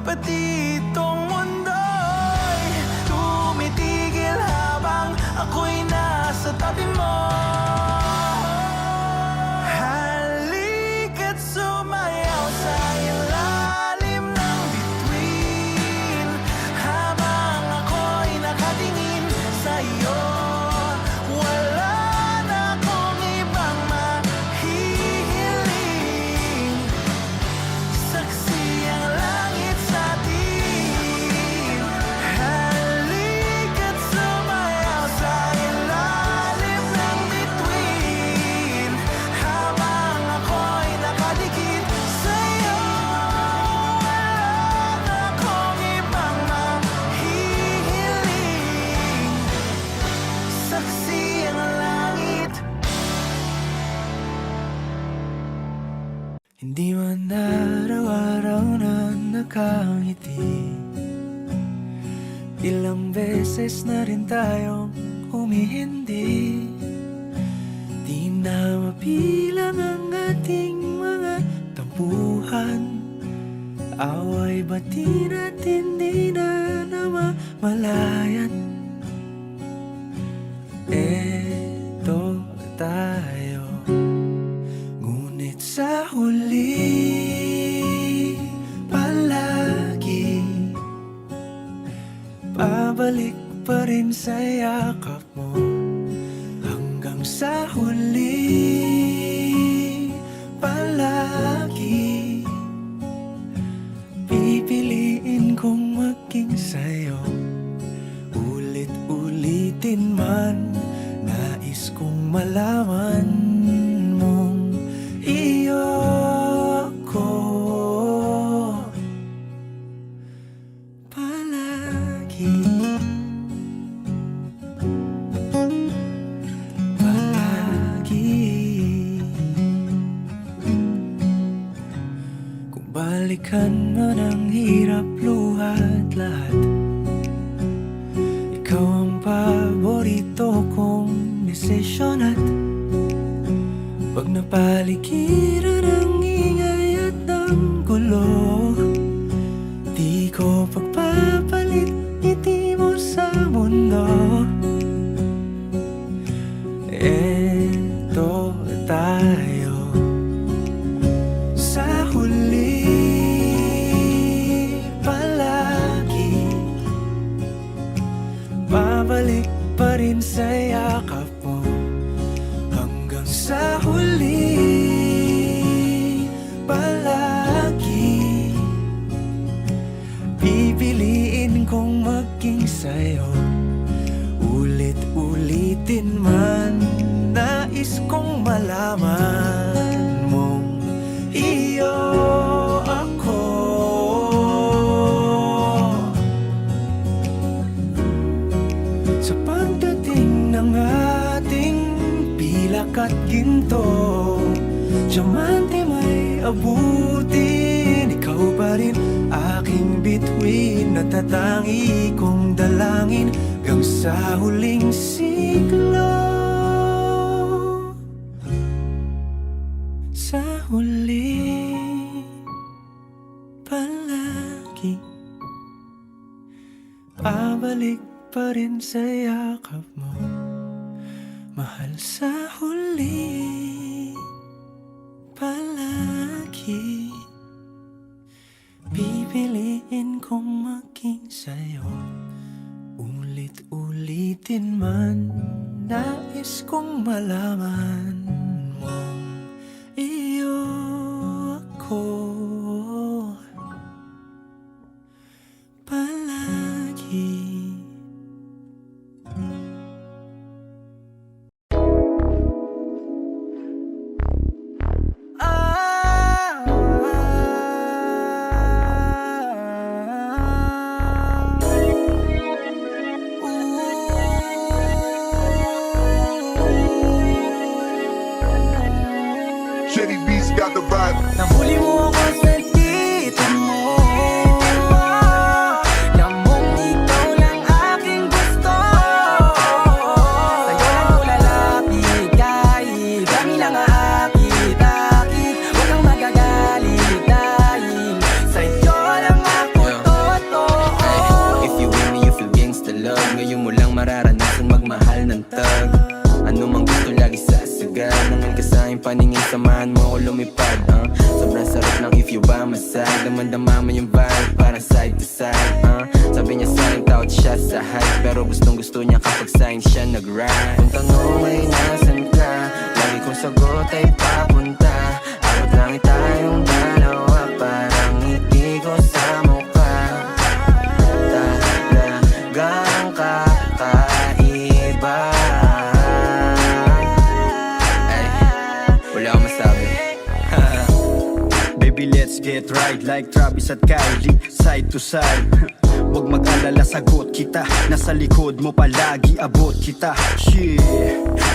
Pati itong mundo'y tumitigil habang ako'y nasa tabi mo. Halika't sumayaw sa ilalim ng bituin habang ako'y nakatingin sa'yo. Wala na akong ibang mahihiling, saksi ang langit sa atin. Halika't sumayaw sa ilalim ng bituin habang ako'y nakadikit sa'yo. Wala na akong ibang mahihiling, saksi ang langit. Hindi man araw-araw na nakangiti, ilang beses na rin tayong humihindi. Di na mapilang ang ating mga tampuhan, away bati natin di na namamalayan. Eto tayo, ngunit sa huli palagi pabalik pa rin sa yakap mo. Hanggang sa huli palagi pipiliin kong maging sa'yo. Ulit-ulitin man, nais kong malaman mong iyo ako palagi. Palagi. Kung balikan man ang hirap, luhat lahat, ikaw ang paborito kong desisyon. At pag napaligiran ang ingay at ng gulo, di ko pagpapalit ngiti mo sa mundo. Eto tayo sa huli palagi, babalik pa rin sa yakap mo. Hanggang sa huli palagi pipiliin kong maging sa'yo. Ulit-ulitin man, nais kong malaman mong iyo ako. Sa pagdating ng ating pilak at ginto, diamante may abutin, ikaw pa rin aking bituin. Natatangi kong dalangin hanggang sa huling siglo. Sa huli palagi pabalik pa rin sa yakap mo, mahal. Sa huli palagi pipiliin kong maging sa'yo. Ulit-ulitin man, nais kong malaman mong iyo ako palagi. it right like Travis at Kylie, side to side. Huwag mag-alala, sagot kita. Nasa likod mo palagi, abot kita. Shit,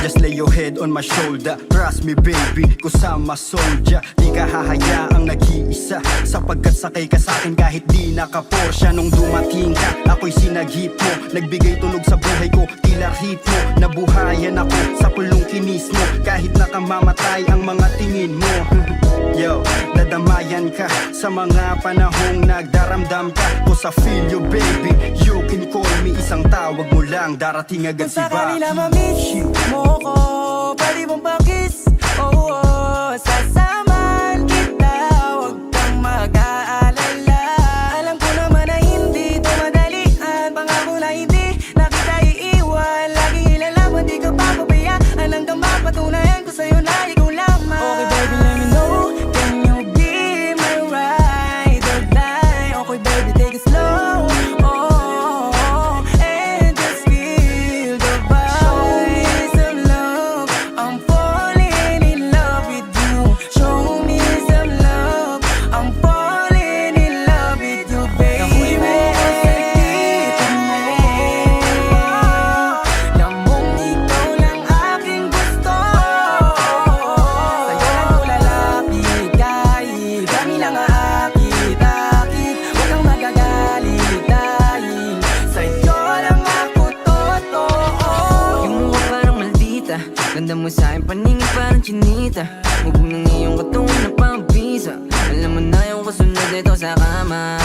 just lay your head on my shoulder. Trust me baby, kusama soldier. Di ka hahayaang nag-iisa, sapagkat sakay ka sa'kin kahit di naka-Porsche. Nung dumating ka, ako'y sinaghip mo. Nagbigay tunog sa buhay ko, tila ritmo. Nabuhayan ako sa pulong kinis mo. Kahit nakamamatay ang mga tingin mo. Yo, nadamayan ka sa mga panahong nagdaramdam ka. Cause I feel you baby, you can call me. Isang tawag mo lang, darating agad si Kung sa kanila Baki. ma-miss mo ko, pwede mong pa-kiss. Oh, oh, sasamahan kita, huwag kang mag-aalala. Alam ko naman na hindi ito madalian, pangako na hindi na kita iiwan. Lagi ilalaman, di ka papabayaan, hanggang mapatunayan ko sa'yo na ikaw lamang. Okay baby, let me know, can you be my ride or die? Okay baby, take it slow. Oh, and just feel the vibe. Show me some love, I'm falling in love with you. Show me some love, I'm falling in love with you, baby. Nahuli mo ako sa titig mo, lamang ikaw lang aking gusto. Sa'yo lang ko lalapit kahit kami lang aakit-akit. Huwag kang magagalit dahil sa'yo lang ako totoo. Yung mukha parang maldita, ganda mo sa'kin paningin parang chinita. Hubog ng iyong katungan na pampisa. Alam mo na yung kasunod ito sa kama.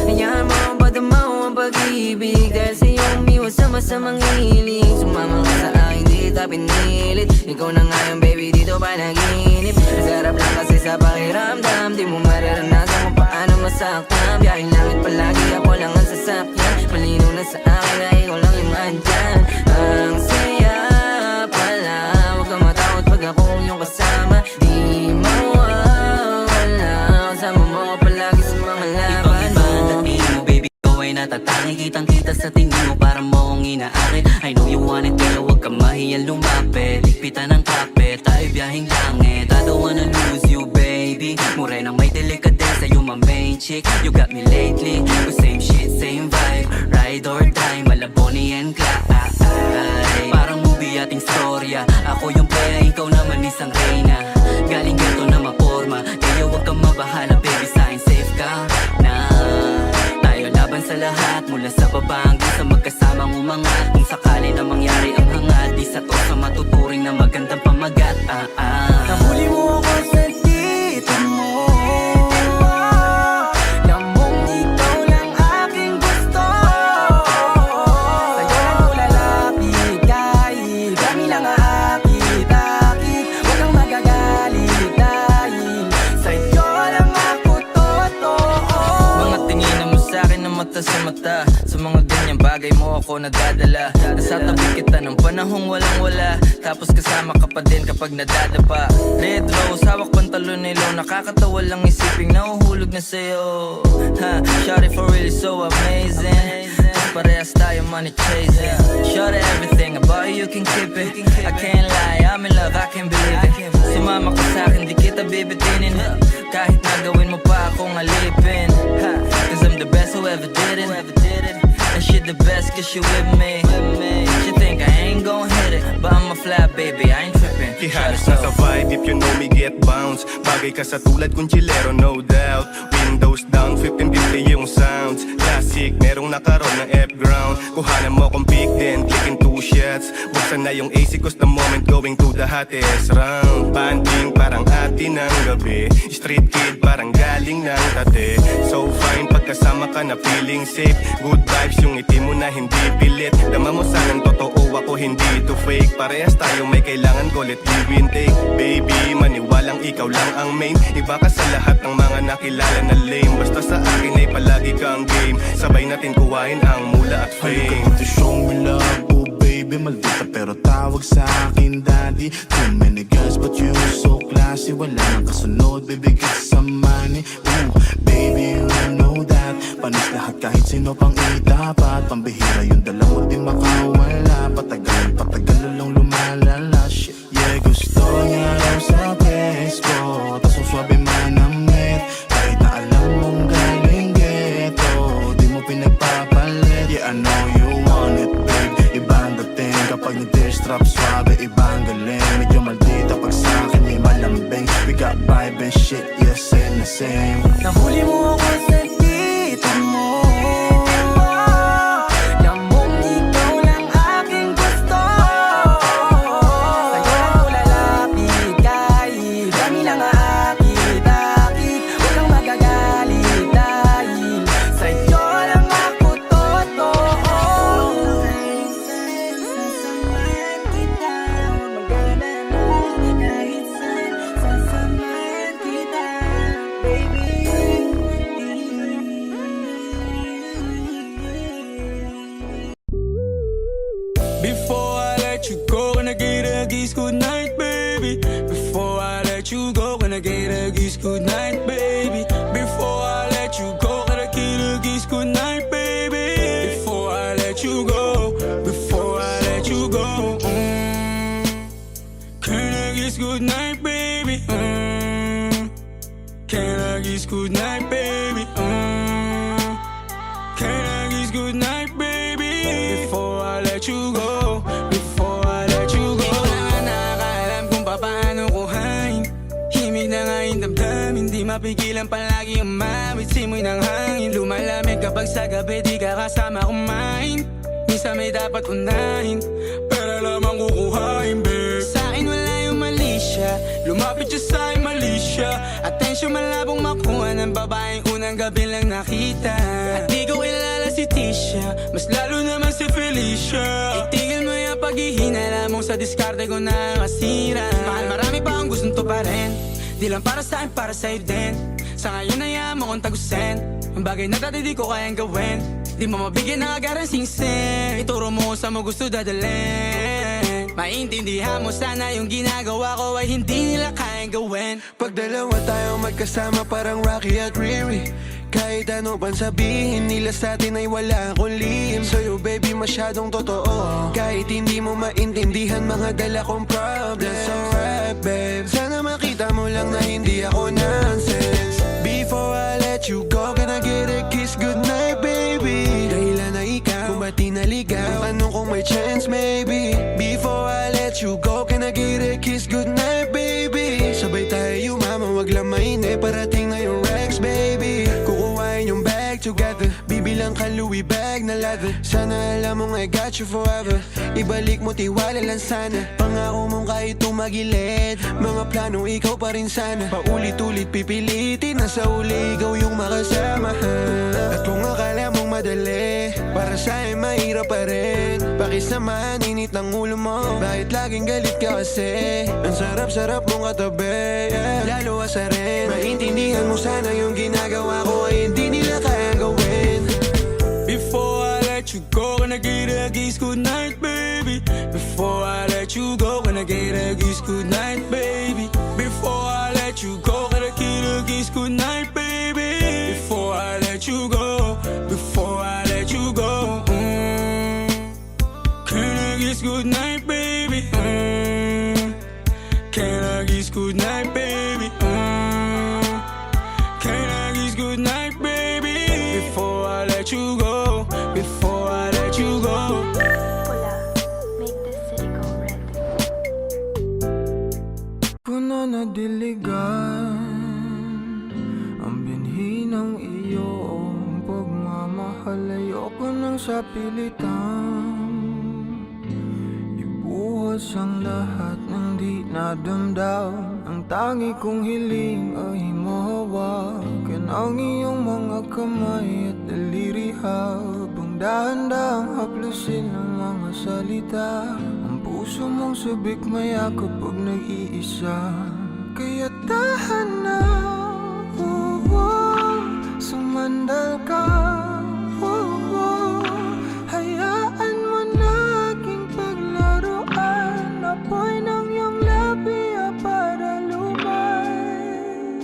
Hayaan mo ang padamaw ang pag-ibig, dahil sa'yo umiwas sa masamang hilig. Sumama ka sa akin, di kita pinilit. Ikaw na nga yung baby, dito panaginip. Sarap lang kasi sa pakiramdam, di mo mararanasan kung paano masaktan. Biyahing langit palagi, ako lang ang sasakyan. Malinaw na sa akin na ikaw lang yung andyan. Ang saya pala, huwag kang matakot pag ako yung kasama. Di mawawala, kasama mo ako palagi sa mga laban mo. Dating mo baby, ikaw ay natatangi. Kitang kita sa tingin mo, para mo akong inaakit. I know you want it, pero huwag ka mahiyang lumapit. Ligpitan ng kapit, tayo biyahing langit. I don't wanna lose you baby. Morenang may delikadesa, you my main chick. You got me lately, but same shit, same vibe. Ride or die, Malaboni and Clyde. Parang movie ating storya. Ako yung playa, ikaw naman isang reyna. Galing gato na maporma, kaya huwag kang mabahala baby, sa'kin safe ka na. Tayo laban sa lahat, mula sa baba hanggang sa magkasamang umangat. Kung sakali na mangyari ang hangad, di sa to sa matuturing na magandang pamagat. Nahuli mo ako sa titig mo, lamang ikaw lang aking gusto. Sa'yo lang ko lalapit kahit kami lang aakit-akit. Huwag kang magagalit dahil sa'yo lang ako totoo. Mga tingin mo sa'kin na mata sa mata. Sa mga ganyang bagay mo ako nadadala. Nasa tabi kita ng panahong walang wala, tapos kasama ka pa din kapag nadadapa. Red rose, hawak pantalon nilo. Nakakatawa lang isiping nahuhulog na sa'yo. Shawty for really so amazing. Parehas tayo money chasing. Shawty everything about you can keep it. I can't lie, I'm in love, I can't believe it. Sumama ka sa'kin, di kita bibitinin. Kahit nagawin mo pa akong alipin. Cause I'm the best who ever did it. And she the best cause she with me. She think I ain't gon' hit it, but I'm a fly baby, I ain't trippin'. Ihalos na sa vibe, if you know me get bounce. Bagay ka sa tulad kong chilero, no doubt. Windows down, 1550 yung sounds. Classic, merong nakaroon ng F-ground. Kuhanan mo kong pick, then clicking 2 shots. Buksan na yung AC cause the moment going to the hottest round. Banding parang atin ng gabi. Street kid parang galing ng tate. So fine, pagkasama ka na feeling safe. Good vibes yung ngiti mo na hindi pilit. Dama mo sanang totoo, ako hindi to fake. Parehas tayo may kailangan ko, let give and take. Baby, maniwalang ikaw lang ang main. Iba ka sa lahat ng mga nakilala na lame. Basta sa akin ay palagi kang game. Sabay natin kuhain ang mula at fame. To show me love, oh baby, maldita pero tawag sa akin daddy. Too many girls but you so classy. Wala nang kasunod, bibigay sa money. Ooh, baby, you know that. Panis lahat kahit sino pang itapat. Pambihira yung dala mo di makawala. Patagal lang lumalala. Shit, yeah, gusto niya raw sa presko. Tas ang swabe manamit. Kahit na pinagpapalit. Yeah, I know you want it, babe. Ibang dating kapag nag-distrap, suabe, ibang galing. Medyo maldita pag sa'kin, yeah, malambing. We got vibe and shit, yeah, same na same. Nahuli mo ako sa dito mo. Namong ikaw lang aking gusto. Sa'yo lang ko lalapit kahit dami lang aakit-akit. Huwag kang magagalit dahil sa'yo lang ako totoo. Sasamahan kita, mag-alala kahit saan. Sasamahan kita, baby. Before I let you go, gonna get a kiss goodnight, baby. Before I let you go, gonna get a kiss goodnight, baby. Before I let you go, gonna get a kiss goodnight, baby. Before I let you go, before I let you go, can I kiss goodnight, baby? Can I kiss goodnight, baby? Can I kiss goodnight, baby? Before I let you go, before I let you go. Di ko na nga nakakaalam kung paano kuhain. Himig na nga yung damdamin, di mapigilan palagi ang mawit. Simoy ng hangin, lumalamig kapag sa gabi di ka kasama kumain. Minsan may dapat unahin, pero lamang kukuhain, babe. Sa'kin wala yung mali siya, lumapit siya sa'kin mali siya. Atensyon malabong makuha ng babaeng unang gabi lang nakita. At di ko kilala si Tisha, mas lalo naman si Felicia. Itigil mo yung paghihinala mong sa diskarte ko na masira. Mahal, marami pa akong gustong tuparin, di lang para sa'kin, para sa'yo din. Sa ngayon ayaw mo kong tagusin ang bagay na dati di ko kayang gawin. Di mo mabigyan ng agarang sing-sing, ituro mo sa mo gusto dadalhin. Maintindihan mo sana yung ginagawa ko ay hindi nila kayang gawin. Pag dalawa tayo magkasama parang Rocky at Riri. Kahit ano pang sabihin nila sa atin ay wala akong lihim. Sa'yo baby masyadong totoo, kahit hindi mo maintindihan mga dala kong problems. That's alright babe, sana makita mo lang na hindi ako nonsense. Before I let you go, can I get a kiss goodnight baby? Dahilan na ikaw, kung ba't di naligaw, tanong kung may chance maybe. Before I let you go, can I get a kiss goodnight baby? Sabay tayo mama, wag lang mainip, parating na yung Rex baby. Kukuhain yung bag together, bibilang ka Louis bag na leather. Sana alam mong I got you forever, ibalik mo tiwala lang sana. Pangako mong kahit tumagilid, mga plano ikaw pa rin sana. Paulit-ulit pipilitin na sa uli ikaw yung makasama. At kung akala mong madali, para sa'yo mahirap pa rin. Pakisamahan init ng ulo mo, bakit laging galit ka kasi? Ang sarap-sarap mong katabi, yeah. Lalo asa rin, maintindihan mo sana yung ginagawa ko ay hindi nila kayang gawin. Before I let you go, gonna get a kiss goodnight, baby. Before I let you go, gonna get a kiss goodnight, baby. Before I let you go, gonna get a kiss goodnight, baby. Before I let you go, before I let you go, can I kiss goodnight, baby? Can I kiss goodnight, baby? Can I kiss goodnight, baby? Before I let you go, before I let you go. Puno na diligan ang binhi ng iyong pagmamahal. Ayoko nang sa pilitan ibuhos ang lahat ng di nadamdam. Ang tangi kong hiling ay mahawakan ang iyong mga kamay at daliri, habang dahan-dahang haplusin ang mga salita. Ang puso mong sabik maya kapag nag-iisa, kaya tahan na, sumandal ka, hayaan mo na aking paglaruan. Apoy ng iyong labi para lumay,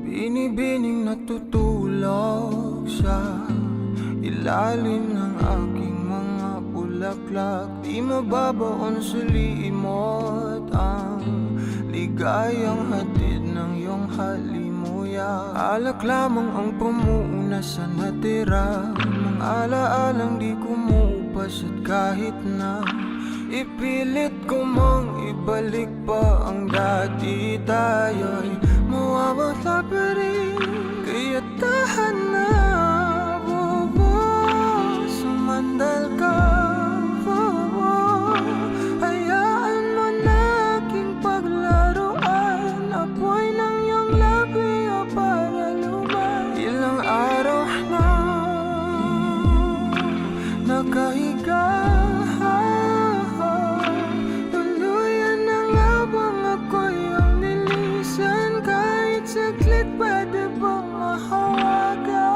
binibining natutulog sa ilalim ng aking mga bulaklak. Di mababaon sa limot ang ligayang hatid ng iyong halimuyak. Alak lamang ang pamuuna sa natira Alaalang di kumupas at kahit na ipilit ko mang ibalik pa ang dati, tayo'y mawawala pa rin. Kaya tahan na, sumandal ka, hayaan mo na aking paglaruan. Apoy ng iyong labi para lumay. Ilang araw na nakahiga, tuluyan na nga bang ako'y ang nilisan? Kahit saglit pwede bang mahawagan?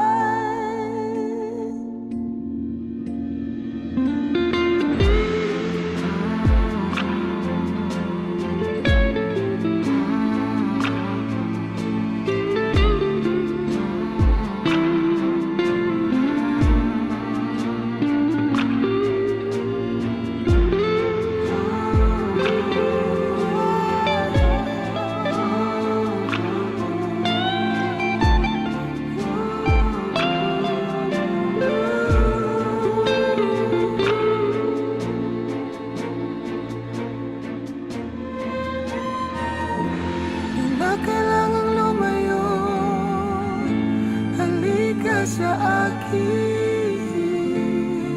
Na kailangang lumayo, halika sa akin.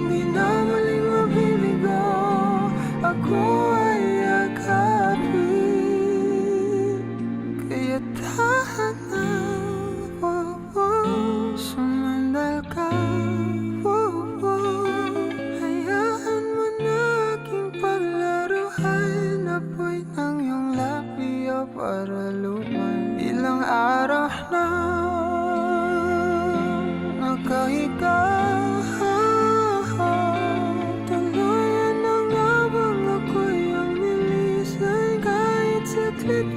Di na muling mabibigo, ako ay yakapin. Kaya tahan na, sumandal ka, hayaan mo na aking paglaruan. Apoy ng iyong labi para lumay. Ilang araw na nakahiga, tuluyan na nga bang ako'y ang nilisan? Kahit saglit